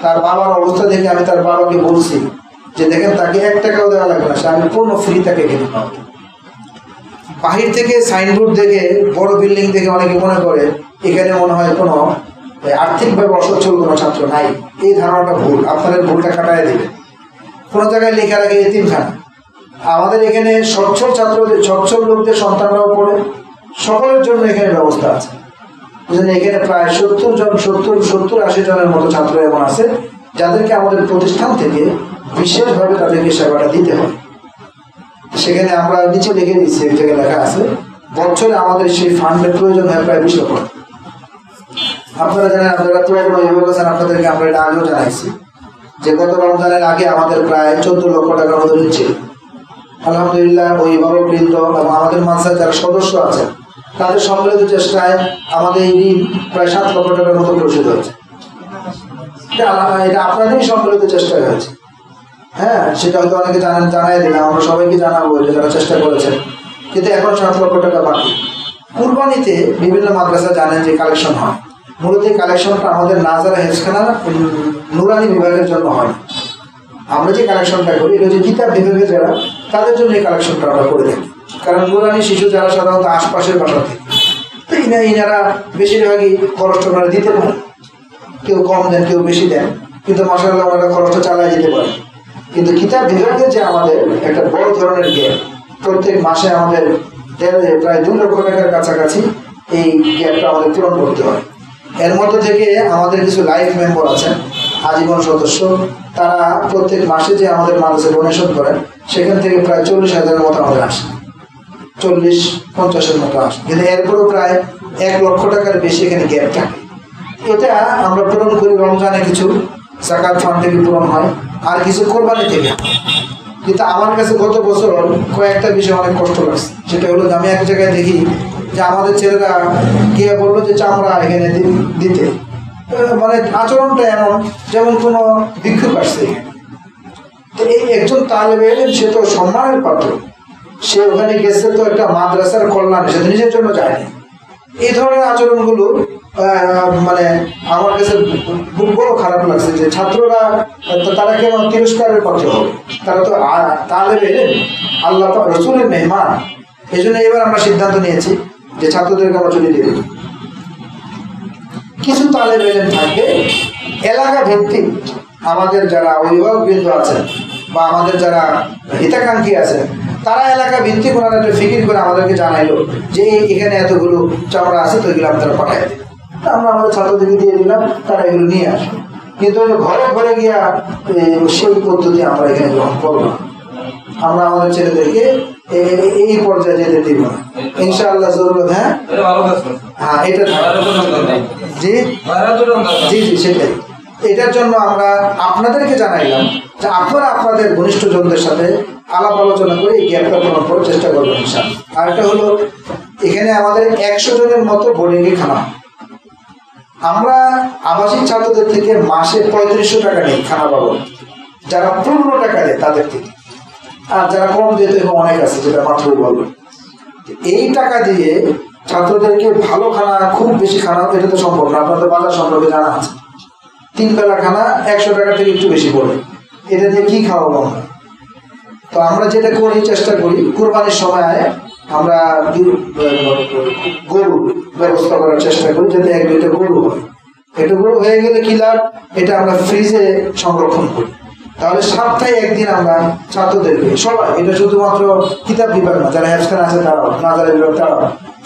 তার বাবার অবস্থা দেখে আমি তার বাবাকে বলছি যে দেখেন তাকে 1 টাকাও দেওয়া লাগবে না, আমি পূর্ণ ফ্রি তাকে কিনে পাবো। বাহির থেকে সাইনবোর্ড দেখে, বড় বিল্ডিং দেখে অনেকে মনে করে এখানে মনে হয় কোনো আর্থিকভাবে অসচ্ছল কোনো ছাত্র নাই। এই ধারণাটা ভুল, আপনাদের ভুলটা কাটায় দেবে। কোনো জায়গায় লেখা রাখে এতিমখানা। আমাদের এখানে সচ্ছল ছাত্রদের, সচ্ছল লোকদের সন্তানরাও পড়ে, সকলের জন্য এখানে ব্যবস্থা আছে। এখানে প্রায় 70-80 জনের মতো ছাত্র এমন আছে যাদেরকে আমাদের প্রতিষ্ঠান থেকে বিশেষভাবে তাদেরকে সেবাটা দিতে হয়। সেখানে আমরা নিচে লিখে দিচ্ছি, এক জায়গায় লেখা আছে বছরে আমাদের সেই ফান্ডের প্রয়োজন হয় প্রায় 20 লক্ষ। আপনারা জানেন, আপনারা পুরাতন অভিভাবক আছেন, আপনাদেরকে আমরা এটা আগেও জানাইছি যে গত রমজানের আগে আমাদের প্রায় 14 লক্ষ টাকার মতো নিচ্ছে। আলহামদুলিল্লাহ অভিভাবক বৃন্দ এবং আমাদের মাদ্রাসার যারা সদস্য আছেন তাদের সম্মিলিত চেষ্টায় আমাদের এই ঋণ প্রায় 7 লক্ষ টাকার মতো পরিশোধ হয়েছে। এটা আপনাদেরই সম্মিলিত চেষ্টায় হয়েছে। হ্যাঁ, সেটা হয়তো অনেকে জানাই দিলাম, আমরা সবাইকে জানাবো এটা যারা চেষ্টা করেছেন। কিন্তু এখন 7 লক্ষ টাকা বাকি। কুরবানিতে বিভিন্ন মাদ্রাসা জানেন যে কালেকশন হয়, মূলত এই কালেকশনটা আমাদের নাজারা হেফজখানা নুরানি বিভাগের জন্য হয়। আমরা যে কালেকশনটা করি এটা হচ্ছে কিতাব বিভাগের যারা, তাদের জন্য এই কালেকশনটা আমরা করে থাকি। কারণ নুরানি শিশু যারা সাধারণত আশপাশের বাসা থেকে, ইনারা বেশিরভাগই খরচটা ওনারা দিতে পারে, কেউ কম দেন কেউ বেশি দেন, কিন্তু মাশাআল্লাহ ওনারা খরচটা চালিয়ে দিতে পারে। কিন্তু কিতাব বিভাগের যে আমাদের একটা বড় ধরনের গ্যাপ, প্রত্যেক মাসে আমাদের প্রায় 2 লক্ষ টাকার কাছাকাছি এই গ্যাপটা আমাদের পূরণ করতে হয়। এর মধ্যে থেকে আমাদের কিছু লাইফ মেম্বার আছেন, আজীবন সদস্য, তারা প্রত্যেক মাসে যে আমাদের মাদ্রাসায় ডোনেশন করেন সেখান থেকে প্রায় 40,000-এর মতো আমাদের আসে, 40-50-এর মতো আসে। কিন্তু এরপরেও প্রায় 1 লক্ষ টাকার বেশি এখানে গ্যাপ থাকে। এটা আমরা পূরণ করি রমজানে, কিছু যাকাত ফান্ড থেকে পূরণ হয়, আর কিছু কোরবানি থেকে। কিন্তু আমার কাছে গত বছর কয়েকটা বিষয় অনেক কষ্ট লাগছে। সেটা হলো আমি এক জায়গায় দেখি যে আমাদের ছেলেরা গিয়ে বললো যে চামড়া এখানে দিতে, মানে আচরণটা এমন যেমন কোনো ভিক্ষুক আসছে এখানে। তো এই একজন তালেবে ইলম, সে তো সম্মানের পাত্র, সে ওখানে গেছে তো একটা মাদ্রাসার কল্যাণে, সে নিজের জন্য যায়নি। এই ধরনের আচরণগুলো মানে আমার কাছে বড় খারাপ লাগছে যে ছাত্ররা তারা কেমন তিরস্কারের পাত্র হবে, তারা তো তালেবে ইলম, আল্লাহ রসুলের মেহমান। এই জন্য এবার আমরা সিদ্ধান্ত নিয়েছি যে ছাত্রদেরকে আমরা চলে দিয়ে দেব। কিছু তালেবে ইলম থাকবে এলাকা ভিত্তিক, আমাদের যারা অভিভাবক বৃন্দ আছেন বা আমাদের যারা হিতাকাঙ্ক্ষী আছেন তারা এলাকা ভিত্তিক ওনারা একটা ফিকির করে আমাদেরকে জানাইলো যে এখানে এতগুলো চামড়া আছে, তো এগুলো আপনারা পাঠাই দেন। আমরা আমাদের ছাত্রদেরকে দিয়ে দিলাম, তারা এগুলো নিয়ে আসবে। কিন্তু ঘরে ঘরে গিয়া সেই পদ্ধতি আমরা এখানে গ্রহণ করবো না। আমরা আমাদের ছেলেদেরকে এই পর্যায়ে যেতে দিব না ইনশাআল্লাহ। জরুরত হ্যাঁ এটা জি জি জি সেটাই। এটার জন্য আমরা আপনাদেরকে জানাইলাম যে আপনারা আপনাদের ঘনিষ্ঠ জনদের সাথে আলাপ আলোচনা করে এই গ্যাপটা পূরণ করার চেষ্টা করবেন ইনশাআল্লাহ। আরেকটা হলো এখানে আমাদের 100 জনের মতো বোর্ডিংয়ে খানা। আমরা আবাসিক ছাত্রদের থেকে মাসে 3500 টাকা নেই খানা বাবদ, যারা পূর্ণ টাকা দেয় তাদের থেকে। আর যারা কম দিতে অনেক আছে, যেটা মাত্রই বলবো। এই টাকা দিয়ে ছাত্রদেরকে ভালো খানা, খুব বেশি খানা এটা তো সম্ভব না, আপনাদের বাজার সম্পর্কে জানা আছে। 3 বেলা খানা 100 টাকা থেকে একটু বেশি পড়ে, এটা দিয়ে কি খাওয়াবো আমরা? তো আমরা যেটা করি, চেষ্টা করি কুরবানির সময় আমরা গরু ব্যবস্থা করার চেষ্টা করি, যাতে 1-2টা গরু হয়। এটা গরু হয়ে গেলে কি লাভ, এটা আমরা ফ্রিজে সংরক্ষণ করি। তাহলে সপ্তাহে একদিন আমরা ছাত্রদেরকে সবাই, এটা শুধুমাত্র কিতাব বিভাগ না, যারা হ্যাফখান আছে তারাও, নাজারের বিভাগ তারাও,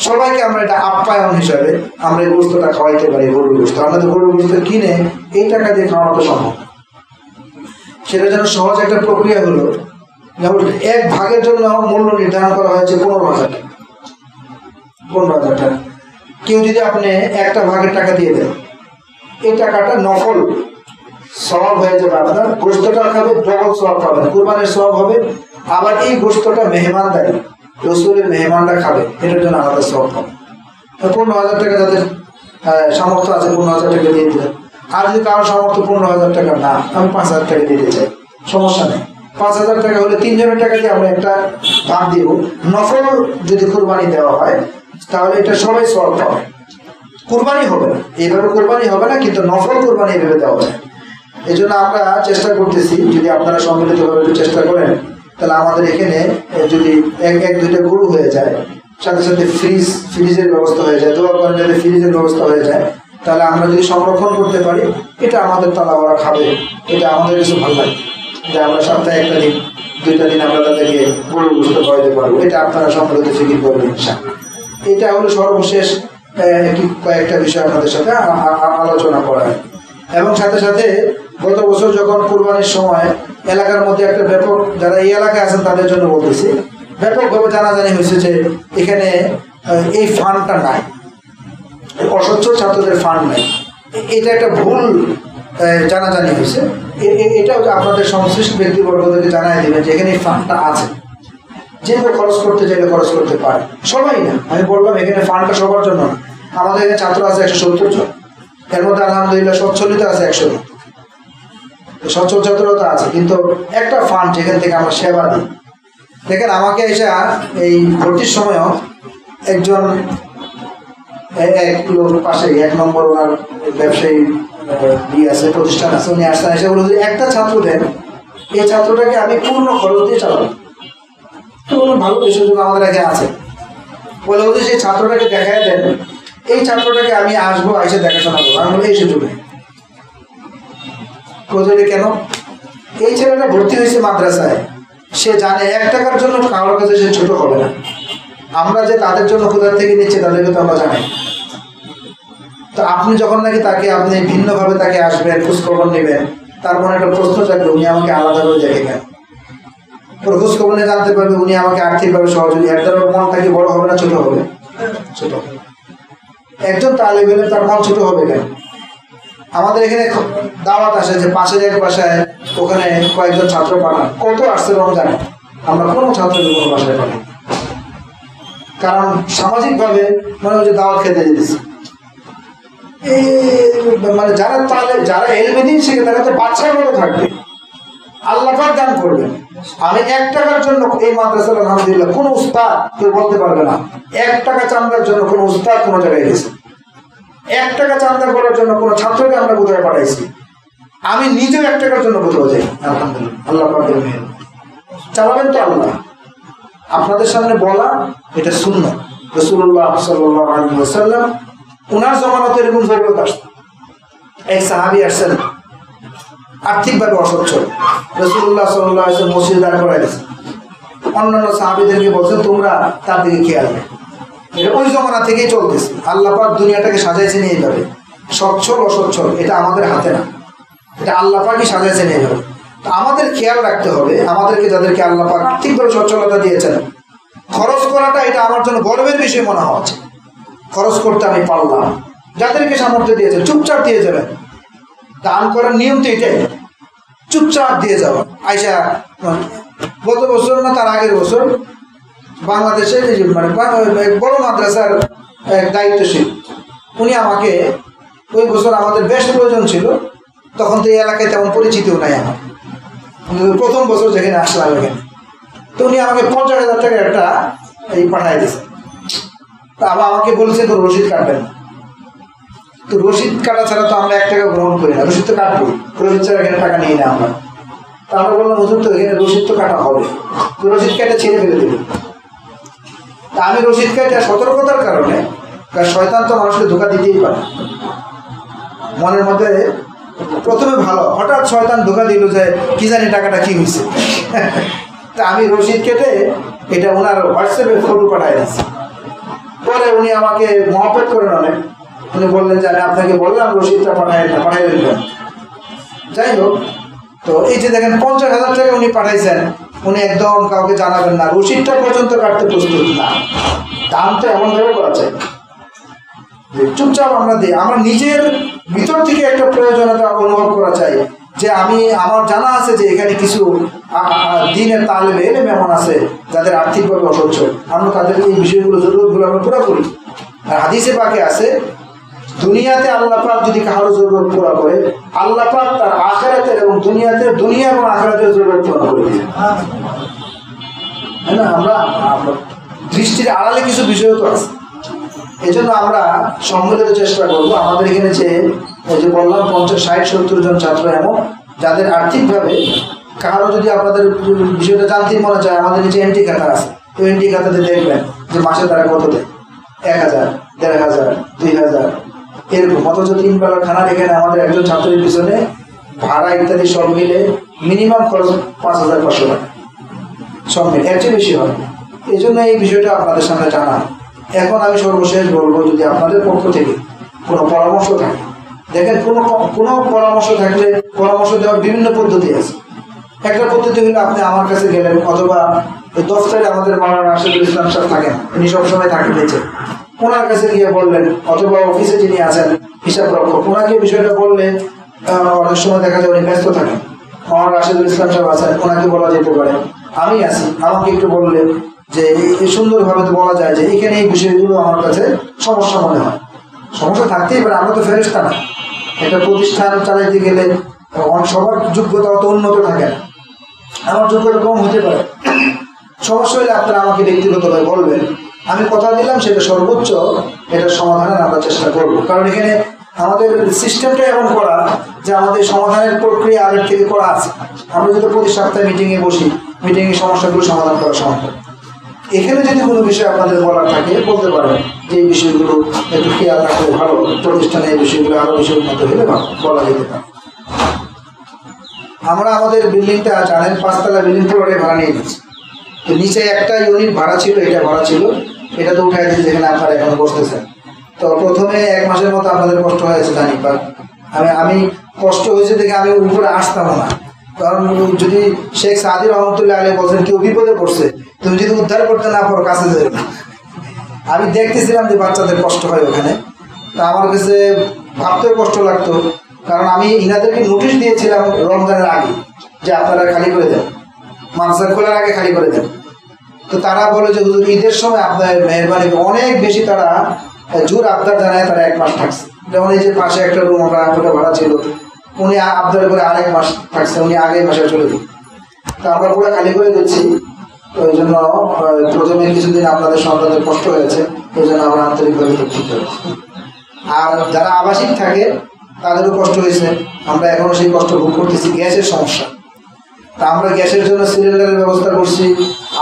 সবাইকে আমরা এটা আপ্যায়ন হিসাবে আমরা এই গোস্তটা খাওয়াইতে পারি। গরুর গোস্ত আমরা তো গরুর গোস্ত কিনে এই টাকা দিয়ে খাওয়ানো তো সম্ভব। সেটা যেন সহজ একটা প্রক্রিয়া হলো, যেমন 1 ভাগের জন্য মূল্য নির্ধারণ করা হয়েছে 15,000 টাকা। 15,000 টাকা কেউ যদি আপনি একটা ভাগের টাকা দিয়ে দেন, এই টাকাটা নফল সওয়াব হয়ে যাবে আপনার। গোস্তটা খাবে, ডবল সওয়াব পাবেন, কুরবানির সওয়াব হবে। আবার এই গোস্তটা মেহমানদারি, রসুলের মেহমানরা খাবে, এটার জন্য আলাদা সওয়াব পাবে। 15,000 টাকা যাদের সামর্থ্য আছে 15,000 টাকা দিয়ে দিলেন। আর যদি কারোর সামর্থ্য 15,000 টাকা না, আমি 5,000 টাকা দিতে চাই, সমস্যা নেই। 5,000 টাকা হলে 3 জনের টাকা দিয়ে আমরা একটা ভাগ দিব। নফল যদি কুরবানি দেওয়া হয় তাহলে এটা সবাই সওয়াব পাবে। কুরবানি হবে না, এইভাবে কুরবানি হবে না, কিন্তু নফল কুরবানি এভাবে দেওয়া হয়। এই জন্য আমরা চেষ্টা করতেছি, যদি আপনারা সম্মিলিতভাবে একটু চেষ্টা করেন, তাহলে আমাদের এখানে যদি 1-2টা গরু হয়ে যায়, সাথে সাথে ফ্রিজের ব্যবস্থা হয়ে যায়, দোয়া করেন যাতে ফ্রিজের ব্যবস্থা হয়ে যায়, তাহলে আমরা যদি সংরক্ষণ করতে পারি, এটা আমাদের তালাওয়ারা খাবে, এটা আমাদের কিছু ভালো লাগে যে আমরা সপ্তাহে 1টা দিন 2টা দিন আমরা তাদেরকে গরু গোস্ত খাওয়াতে পারবো। এটা আপনারা সম্মিলিত ফিকির করবেন। এটা হলো সর্বশেষ কয়েকটা বিষয় আপনাদের সাথে আলোচনা করা। এবং সাথে সাথে গত বছর যখন কুরবানির সময় এলাকার মধ্যে একটা ব্যাপক, যারা এই এলাকায় আছেন তাদের জন্য বলতেছি, ব্যাপকভাবে জানাজানি হয়েছে যে এখানে এই ফান্ডটা নাই, অসচ্ছল ছাত্রদের ফান্ড নাই। এটা একটা ভুল জানাজানি হয়েছে। এটাও আপনাদের সংশ্লিষ্ট ব্যক্তিবর্গদেরকে জানাই দেবেন যে এখানে এই ফান্ডটা আছে, যে কেউ খরচ করতে চাইলে খরচ করতে পারে, সবাই না। আমি বললাম এখানে ফান্ডটা সবার জন্য না। আমাদের এখানে ছাত্র আছে 170 জন, এর মধ্যে আলহামদুলিল্লাহ সচ্ছলিত আছে 100 জন, সচ্ছল ছাত্রতা আছে, কিন্তু একটা ফান্ড যেখান থেকে আমরা সেবা দিই। দেখেন আমাকে এসে এই ভর্তির সময়ও একজন এক লোক পাশে 1 নম্বর ওনার ব্যবসায়ী আছে, প্রতিষ্ঠান আছে, উনি আসতে এসে বলল যে একটা ছাত্র দেন, এই ছাত্রটাকে আমি পূর্ণ খরচ দিয়ে চালাবো। তো বলুন ভালো, এই সুযোগ আমাদের আগে আছে। বলে বলছে সেই ছাত্রটাকে দেখায় দেন, এই ছাত্রটাকে আমি আসবো, এসে দেখাশোনা করবো। আমি বলি এই সুযোগে প্রজেক্টে কেন? এই ছেলেটা ভর্তি হয়েছে মাদ্রাসায়, সে জানে 1 টাকার জন্য কারোর কাছে সে ছোট হবে না। আমরা যে তাদের জন্য কোথার থেকে নিচ্ছে তাদেরকে তো আমরা জানি। তো আপনি যখন নাকি তাকে আপনি ভিন্নভাবে তাকে আসবেন, খোঁজখবর নেবেন, তার মনে একটা প্রশ্ন থাকবে উনি আমাকে আলাদা করে দেখে কেন। ওর খোঁজখবর নিয়ে জানতে পারবে উনি আমাকে আর্থিকভাবে সহযোগী। একটার মনটা কি বড় হবে না ছোট হবে? ছোট হবে। একজন তালেব ইলম তার মন ছোট হবে কেন? আমাদের এখানে দাওয়াত আসে যে পাশের এক বাসায়, ওখানে কয়েকজন ছাত্র পাঠান, কত আসছে রমজানে, আমরা কোনো ছাত্রকে কোনো বাসায় পাঠাই, কারণ সামাজিকভাবে মনে হচ্ছে দাওয়াত খেতে যেতেছে। এই মানে যারা তাহলে যারা এলমে দিন শিখে তারা তো বাচ্চার মতো থাকবে, আল্লাহ পাক দান করবেন। আমি 1 টাকার জন্য এই মাদ্রাসার আলহামদুলিল্লাহ কোনো উস্তাদ কেউ বলতে পারবে না 1 টাকা চান্দার জন্য কোনো উস্তাদ কোনো জায়গায় গেছে। 1 টাকা চান্দা করার জন্য কোনো ছাত্রকে আমরা কোথায় পাঠাইছি? আমি নিজেও 1 টাকার জন্য কোথাও যাই। আলহামদুলিল্লাহ, আল্লাহ পাকের মেহের। চালাবেন তো আল্লাহ। আপনাদের সামনে বলা এটা সুন্নাত। রাসূলুল্লাহ সাল্লাল্লাহু আলাইহি ওয়াসাল্লাম ওনার জামানাতে এরকম জরুরত আসতো। এক সাহাবী আসছেন আর্থিকভাবে অসচ্ছল, রাসূলুল্লাহ সাল্লাল্লাহু আলাইহি ওয়াসাল্লাম মসজিদে দাঁড় করায় দিয়েছেন। অন্যান্য সাহাবীদেরকে বলছেন তোমরা তার দিকে খেয়াল রাখো। এটা ওই জমানা থেকেই চলতেছে। আল্লাহ পাক দুনিয়াটাকে সাজাইছেন এইভাবে, সচ্ছল অসচ্ছল এটা আমাদের হাতে না, এটা আল্লাহ পাকই সাজাইছেন এইভাবে। তো আমাদের খেয়াল রাখতে হবে, আমাদেরকে যাদেরকে আল্লাহ পাক আর্থিকভাবে সচ্ছলতা দিয়েছেন, খরচ করাটা এটা আমার জন্য গর্বের বিষয় মনে হওয়া উচিত। খরচ করতে আমি পারলাম, যাদেরকে সামর্থ্য দিয়েছেন চুপচাপ দিয়ে যাবেন। দান করার নিয়ম তো এটাই, চুপচাপ দিয়ে যাওয়া। আয়সা গত বছর না তার আগের বছর বাংলাদেশে মানে বড় মাদ্রাসার এক দায়িত্বশীল, উনি আমাকে ওই বছর আমাদের বেশ প্রয়োজন ছিল, তখন তো এই এলাকায় তেমন পরিচিতও নাই আমার, প্রথম বছর যেখানে আসলাম এখানে। তো উনি আমাকে 50,000 টাকা একটা এই পাঠাই দিয়েছে। তা আবার আমাকে বলেছে তো রসিদ কাটবেন। তো রসিদ কাটা ছাড়া তো আমরা 1 টাকা গ্রহণ করি না, রসিদ তো কাটবো, রসিদ ছাড়া এখানে টাকা নিই না আমরা। তা আমরা বললাম হুজুর তো এখানে রসিদ তো কাটা হবে, তো রসিদ কেটে ছেড়ে ফেলে দেবে। তা আমি রসিদ কেটে সতর্কতার কারণে, কারণ শয়তান তো মানুষকে ধোঁকা দিতেই পারে, মনের মধ্যে প্রথমে ভালো, হঠাৎ শয়তান ধোকা দিল যে কি জানি টাকাটা কি হয়েছে। তা আমি রসিদ কেটে এটা ওনার হোয়াটসঅ্যাপে ফটো পাঠিয়ে দিচ্ছি। পরে উনি আমাকে মহব্বত করেন অনেক, উনি বললেন যে আমি আপনাকে বললাম রসিদটা পাঠিয়ে দিলেন। যাই হোক, তো এই যে দেখেন 50,000 টাকা উনি পাঠাইছেন, উনি একদম কাউকে জানাবেন না, রসিদটা পর্যন্ত কাটতে প্রস্তুত না। দাম তো এমনভাবে করা চাই চুপচাপ আমরা দিই, আমরা নিজের ভিতর থেকে একটা প্রয়োজনীয়তা অনুভব করা চাই যে আমার জানা আছে যে এখানে কিছু দিনের তালেবে এলেম এমন আছে যাদের আর্থিকভাবে অসচ্ছল, আমরা তাদের এই বিষয়গুলো জরুরতগুলো আমরা পুরো করি। আর হাদিসে পাকে আছে দুনিয়াতে আল্লাহ পাক যদি কারো জরুরত পুরা করে, আল্লাহ পাক তার আখিরাতের এবং দুনিয়া এবং আখিরাতের জরুরত পুরা করে দিবেন। তাই না? আমরা দৃষ্টির আড়ালে কিছু বিষয় তো আছে, এই জন্য আমরা সম্মিলিত চেষ্টা করবো। আমাদের এখানে যে বললাম 50-60-70 জন ছাত্র এমন যাদের আর্থিকভাবে কারো যদি আপনাদের বিষয়টা জানতে মনে চায়, আমাদের নিচে এন্ট্রি খাতা আছে, ওই এন্ট্রি খাতাতে দেখবেন যে মাসে তারা কত দেয়, 1000, 1500, 2000 এরকম। অথচ 3 বেলার খানার এখানে আমাদের একজন ছাত্রের পিছনে ভাড়া ইত্যাদি সব মিলে মিনিমাম খরচ 5500 টাকা, সব মিলে, এর চেয়ে বেশি হয়। এই জন্য এই বিষয়টা আপনাদের সামনে জানা। এখন আমি সর্বশেষ বলবো, যদি আপনাদের পক্ষ থেকে কোনো পরামর্শ থাকে, দেখেন কোনো পরামর্শ থাকলে পরামর্শ দেওয়ার বিভিন্ন পদ্ধতি আছে। একটা পদ্ধতি হলো আপনি আমার কাছে গেলেন, অথবা এই দফতরে আমাদের মাওলানা রাশেদুল ইসলাম সাহেব থাকেন, উনি সবসময় থাকেন নিচে, ওনার কাছে গিয়ে বললেন, অথবা অফিসে যিনি আছেন হিসাব রক্ষক, ওনাকে বিষয়টা বললে অনেক সময় দেখা যায় উনি ব্যস্ত থাকেন। মাওলানা রাশেদুল ইসলাম সাহেব আছেন, ওনাকে বলা যেতে পারে। আমি আছি, আমাকে একটু বললে যে সুন্দরভাবে তো বলা যায় যে এখানে এই বিষয়গুলো আমার কাছে সমস্যা মনে হয়। সমস্যা থাকতেই পারে, আমরা তো ফেরেশতা না। একটা প্রতিষ্ঠান চালাইতে গেলে সবার যোগ্যতা অত উন্নত থাকে না, আমার যোগ্যতা কম হতে পারে। সমস্যা হলে আপনারা আমাকে ব্যক্তিগতভাবে বলবেন, আমি কথা দিলাম সেটা সর্বোচ্চ এটার সমাধানের আমরা চেষ্টা করব। কারণ এখানে আমাদের সিস্টেমটা এমন করা যে আমাদের সমাধানের প্রক্রিয়া আগের থেকে করা আছে। আমরা যদি প্রতি সপ্তাহে মিটিংয়ে বসি, মিটিংয়ে সমস্যাগুলো সমাধান করা সম্ভব। এখানে যদি কোনো বিষয় আপনাদের বলার থাকে বলতে পারেন যে এই বিষয়গুলো একটু খেয়াল রাখলে ভালো, প্রতিষ্ঠানে এই বিষয়গুলো আরো বেশি উন্নত হলে বলা যেতে পারে। আমরা আমাদের বিল্ডিংটা জানেন 5 তলা বিল্ডিং ফ্লোরে ভাড়া নিয়ে নিচ্ছি। তো নিচে একটা ইউনিট ভাড়া ছিল, এটা ভাড়া ছিল, এটা তো উঠাই দিচ্ছি যেখানে আপনারা এখন বসতেছেন। তো প্রথমে 1 মাসের মতো আপনাদের কষ্ট হয়েছে জানি, বা আমি কষ্ট হয়েছে দেখে আমি উপরে আসতাম না। কারণ যদি শেখ সাদি রহমতুল্লাহ আলী বলছেন কেউ বিপদে পড়ছে, তুমি যদি উদ্ধার করতে না পারো কাছে যাবে না। আমি দেখতেছিলাম যে বাচ্চাদের কষ্ট হয় ওখানে, তা আমার কাছে ভাবতেও কষ্ট লাগতো। কারণ আমি ইনাদেরকে নোটিশ দিয়েছিলাম রমজানের আগে যে আপনারা খালি করে দেন, মাদ্রাসা খোলার আগে খালি করে দেন। তো তারা বলে যে হুজুর ঈদের সময় আপনার মেহরবানি, অনেক বেশি তারা জোর আবদার জানায়, তারা 1 মাস থাকছে। যেমন এই যে পাশে একটা রুম আমরা ওটা ভাড়া ছিল, উনি আবদার করে আরেক মাস থাকছে, উনি আগের মাসে চলে দিন। তো আমরা পুরো খালি করে দিচ্ছি। ওই জন্য প্রথমে কিছুদিন আপনাদের সন্তানদের কষ্ট হয়েছে, এই জন্য আমরা আন্তরিকভাবে দুঃখিত। আর যারা আবাসিক থাকে তাদেরও কষ্ট হয়েছে, আমরা এখনো সেই কষ্ট ভোগ করতেছি। গ্যাসের সমস্যা, তা আমরা গ্যাসের জন্য সিলিন্ডারের ব্যবস্থা করছি,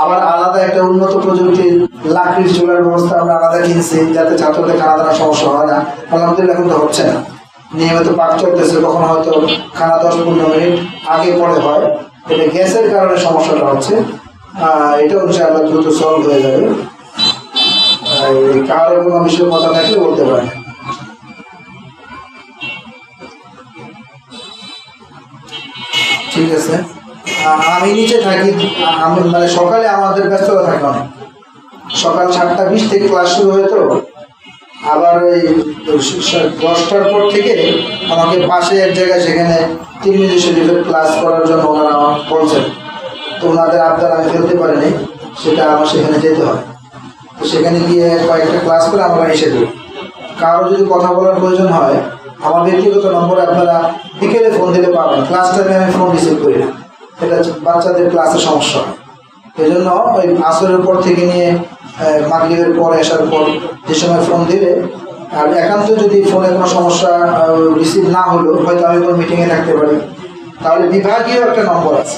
আবার আলাদা একটা উন্নত প্রযুক্তির লাকড়ির চুলার ব্যবস্থা আমরা আলাদা কিনছি, যাতে ছাত্রদের খানা দানার সমস্যা হয় না। আলহামদুলিল্লাহ এখন তো হচ্ছে না, নিয়মিত পাক চলতেছে, কখনো হয়তো খানা 10-15 মিনিট আগে পরে হয়। এটা গ্যাসের কারণে সমস্যাটা হচ্ছে, এটাও ইনশাআল্লাহ দ্রুত সলভ হয়ে যাবে। কারো কোনো বিষয়ে কথা থাকলে বলতে পারেন। ঠিক আছে, আমি নিচে থাকি, মানে সকালে আমাদের ব্যস্ততা থাকে অনেক। সকাল 7:20 থেকে ক্লাস শুরু হয়, তো আবার ওই 10টার পর থেকে আমাকে পাশে এক জায়গায় সেখানে তিরমিজি শরীফের ক্লাস করার জন্য ওনারা আমার বলছেন। তো ওনাদের আবদার আমি ফেলতে পারিনি, সেটা আমার সেখানে যেতে হয়। তো সেখানে গিয়ে কয়েকটা ক্লাস করে আমরা এসে দিই। কারো যদি কথা বলার প্রয়োজন হয়, আমার ব্যক্তিগত নম্বরে আপনারা বিকেলে ফোন দিলে পাবেন। ক্লাস টাইমে আমি ফোন রিসিভ করি না, এটা বাচ্চাদের ক্লাসের সমস্যা হয়। এই জন্য ওই আসরের পর থেকে নিয়ে মাগরিবের পর আসার পর যে সময় ফোন দিলে, আর একান্ত যদি ফোনে কোনো সমস্যা রিসিভ না হলো, হয়তো আমি কোনো মিটিংয়ে থাকতে পারি, তাহলে বিভাগীয় একটা নম্বর আছে।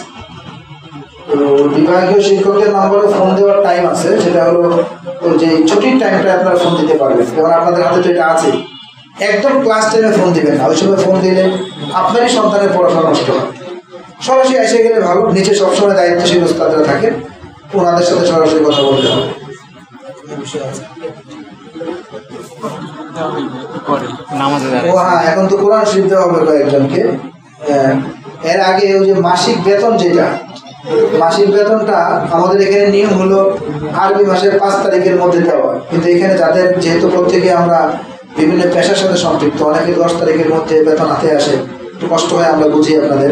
তো বিভাগীয় শিক্ষকের নম্বরে ফোন দেওয়ার টাইম আছে, সেটা হলো যে ছুটির টাইমটা আপনারা ফোন দিতে পারবেন। যেমন আপনাদের হাতে তো এটা আছে, একদম ক্লাস 10-এ ফোন দিবেন না, ওই সময় ফোন দিলে আপনারই সন্তানের পড়াশোনা নষ্ট হয়। সরাসরি এসে গেলে ভালো, নিচে সবসময় দায়িত্বশীল ওস্তাদরা থাকে, ওনাদের সাথে সরাসরি কথা বলতে হবে। ও হ্যাঁ, এখন তো কোরআন শরীফ দেওয়া হবে কয়েকজনকে। এর আগে ওই যে মাসিক বেতন, যেটা মাসিক বেতনটা আমাদের এখানে নিয়ম হলো আরবি মাসের 5 তারিখের মধ্যে দেওয়া, কিন্তু এখানে যাদের যেহেতু প্রত্যেকে আমরা বিভিন্ন পেশার সাথে সম্পৃক্ত, অনেকে 10 তারিখের মধ্যে বেতন হাতে আসে, একটু কষ্ট হয়, আমরা বুঝি আপনাদের।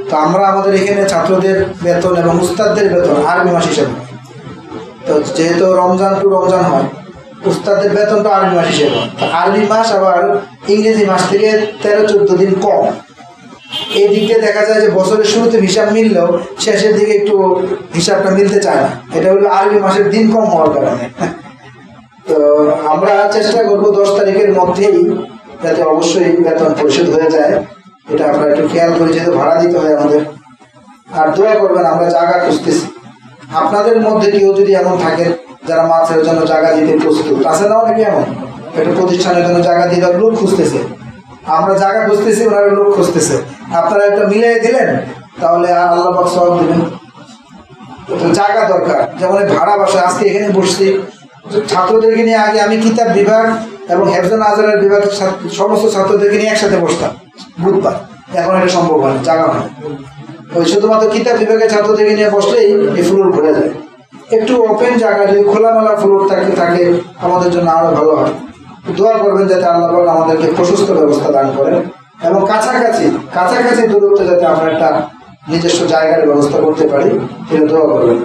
তো আমরা আমাদের এখানে ছাত্রদের বেতন এবং উস্তাদদের বেতন আরবি মাস হিসেবে, তো যেহেতু রমজান টু রমজান হয়, উস্তাদের বেতনটা আরবি মাস হিসেবে। আরবি মাস আবার ইংরেজি মাস থেকে 13-14 দিন কম। এই দিক দিয়ে দেখা যায় যে বছরের শুরুতে হিসাব মিললেও শেষের দিকে একটু হিসাবটা মিলতে চায় না, এটা হলো আরবি মাসের দিন কম হওয়ার কারণে। তো আমরা চেষ্টা করবো 10 তারিখের মধ্যেই যাতে অবশ্যই বেতন পরিশোধ হয়ে যায়, এটা আমরা একটু খেয়াল করি, যেহেতু ভাড়া দিতে হয় আমাদের। আর দোয়া করবেন, আমরা জায়গা খুঁজতেছি। আপনাদের মধ্যে কেউ যদি এমন থাকেন যারা মাছের জন্য জায়গা দিতে প্রস্তুত আছে, না অনেকে এমন একটা প্রতিষ্ঠানের জন্য জায়গা দিতে লোক খুঁজতেছে, আমরা জায়গা খুঁজতেছি, ওনারা লোক খুঁজতেছে, আপনারা একটা মিলিয়ে দিলেন তাহলে আল্লাহ পাক সওয়াব দিবেন। জায়গা দরকার, যেমন ভাড়া বাসায় আজকে এখানে বসছি, ছাত্রদেরকে নিয়ে আগে আমি কিতাব বিভাগ এবং হেফজান আজহারের বিভাগ সমস্ত ছাত্রদেরকে নিয়ে একসাথে বসতাম বুধবার, এখন এটা সম্ভব হয় না, জায়গা হয়। ওই শুধুমাত্র কিতাব বিভাগের ছাত্রদেরকে নিয়ে বসলেই এই ফ্লোর ভরে যায়। একটু ওপেন জায়গা, যদি খোলামেলা ফ্লোর থাকে আমাদের জন্য আরো ভালো হয়। দোয়া করবেন যাতে আল্লাহ পাক আমাদেরকে প্রশস্ত ব্যবস্থা দান করেন এবং কাছাকাছি দূরত্বে যাতে আমরা একটা নিজস্ব জায়গার ব্যবস্থা করতে পারি, এটা দোয়া করবেন।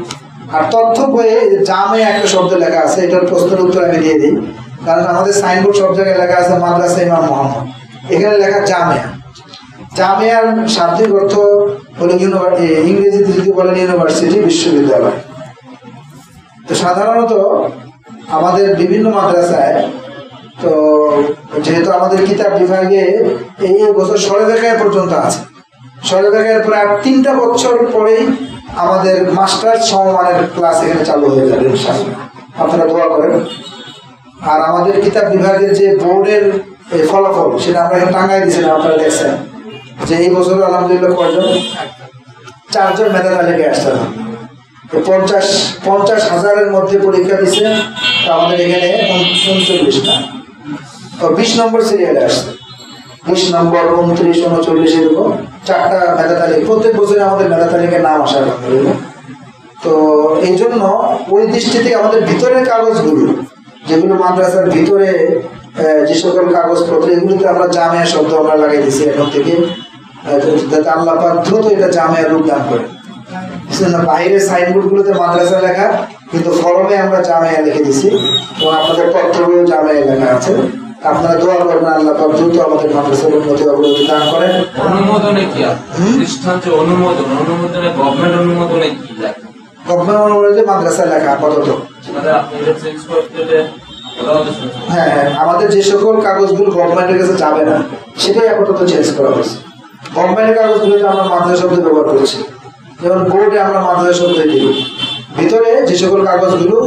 আর তথ্য বইয়ে জামে একটা শব্দ লেখা আছে, এটার প্রশ্নের উত্তর আমি দিয়ে দিই, কারণ আমাদের সাইনবোর্ড সব জায়গায় লেখা আছে মাদ্রাসা ইমাম মোহাম্মদ, এখানে লেখা জামিয়া। জামিয়ার শাব্দিক অর্থ হলো ইংরেজিতে যদি বলেন ইউনিভার্সিটি, বিশ্ববিদ্যালয়। তো সাধারণত আমাদের বিভিন্ন মাদ্রাসায়, তো যেহেতু আমাদের কিতাব বিভাগে এই বছর সরেবেকায় পর্যন্ত আছে, সরেবেকায়ের পরে আর 3টা বছর পরেই আমাদের মাস্টার্স সমমানের ক্লাস এখানে চালু হয়ে যাবে ইনশাআল্লাহ, আপনারা দোয়া করেন। আর আমাদের কিতাব বিভাগের যে বোর্ডের ফলাফল, সেটা আমরা এখানে টাঙ্গাই দিয়েছিলাম, আপনারা দেখছেন যে এই বছর আলহামদুলিল্লাহ কয়জন, 4 জন মেধা তালিকায় আসতে হবে। 50,000-এর মধ্যে পরীক্ষা দিচ্ছে, আমাদের এখানে 39টা, তো 20 নম্বর সিরিয়ালে আসছে, 20 নম্বর, 29, 39 এরকম 4টা মেধা তালিকা। প্রত্যেক বছরে আমাদের মেধা তালিকায় নাম আসা আলহামদুলিল্লাহ। তো এই জন্য ওই দৃষ্টি থেকে আমাদের ভিতরের কাগজগুলো, যেগুলো মাদ্রাসার ভিতরে যে সকল কাগজপত্র, এগুলোতে আমরা জামিয়া শব্দ আমরা লাগাই দিচ্ছি এখন থেকে, যাতে আল্লাহ পাক দ্রুত এটা জামিয়া রূপ দান করে। বাইরের সাইনবোর্ড গুলোতে মাদ্রাসা লেখা, কিন্তু ফরমে আমরা জামিয়া লিখে দিছি, এবং আপনাদের পত্রগুলো জামিয়া লেখা আছে। আপনারা দোয়া করবেন আল্লাহ পাক দ্রুত আমাদের মাদ্রাসার উন্নতি অগ্রগতি দান করেন। অনুমোদনে কি প্রতিষ্ঠান যে অনুমোদনে গভর্নমেন্ট অনুমোদনে কি লেখা? গভর্নমেন্ট অনুমোদনে মাদ্রাসা লেখা আপাতত। হ্যাঁ, আমাদের যে সকল কাগজগুলো গভর্নমেন্টের কাছে যাবে না, সেটাই আপাতত চেঞ্জ করা হয়েছে। গভর্নমেন্টের কাগজগুলোতে আমরা মাদ্রাসা শব্দ ব্যবহার করছি, যেমন বোর্ডে আমরা মাদ্রাসা শব্দ দিই। ভিতরে যে সকল কাগজগুলো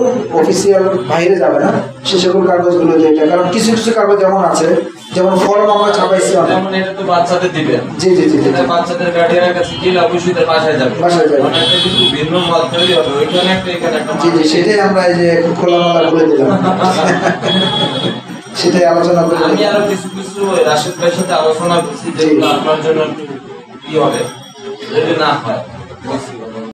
অফিসিয়াল বাইরে যাবে না, সে সকল কাগজগুলো যেটা, কারণ কিছু কিছু কাগজ যেমন আছে, যেমন ফর্ম আমরা ছাপাইছি, যেমন এটা তো বাচ্চাদের দিবেন, জি জি জি, এটা বাচ্চাদের গার্ডিয়ানের কাছে গেলে অবশ্যই তার বাসায় যাবে, মানে এটা কিন্তু ভিন্ন মত তৈরি হবে, ওইখানে একটা এখানে একটা। জি জি, সেটাই আমরা এই যে খোলামেলা বলে দিলাম, সেটাই আলোচনা করি। আমি আরো কিছু রাশেদ ভাইয়ের সাথে আলোচনা করছি, যেগুলো আপনার জন্য একটু কি হবে যদি না হয়।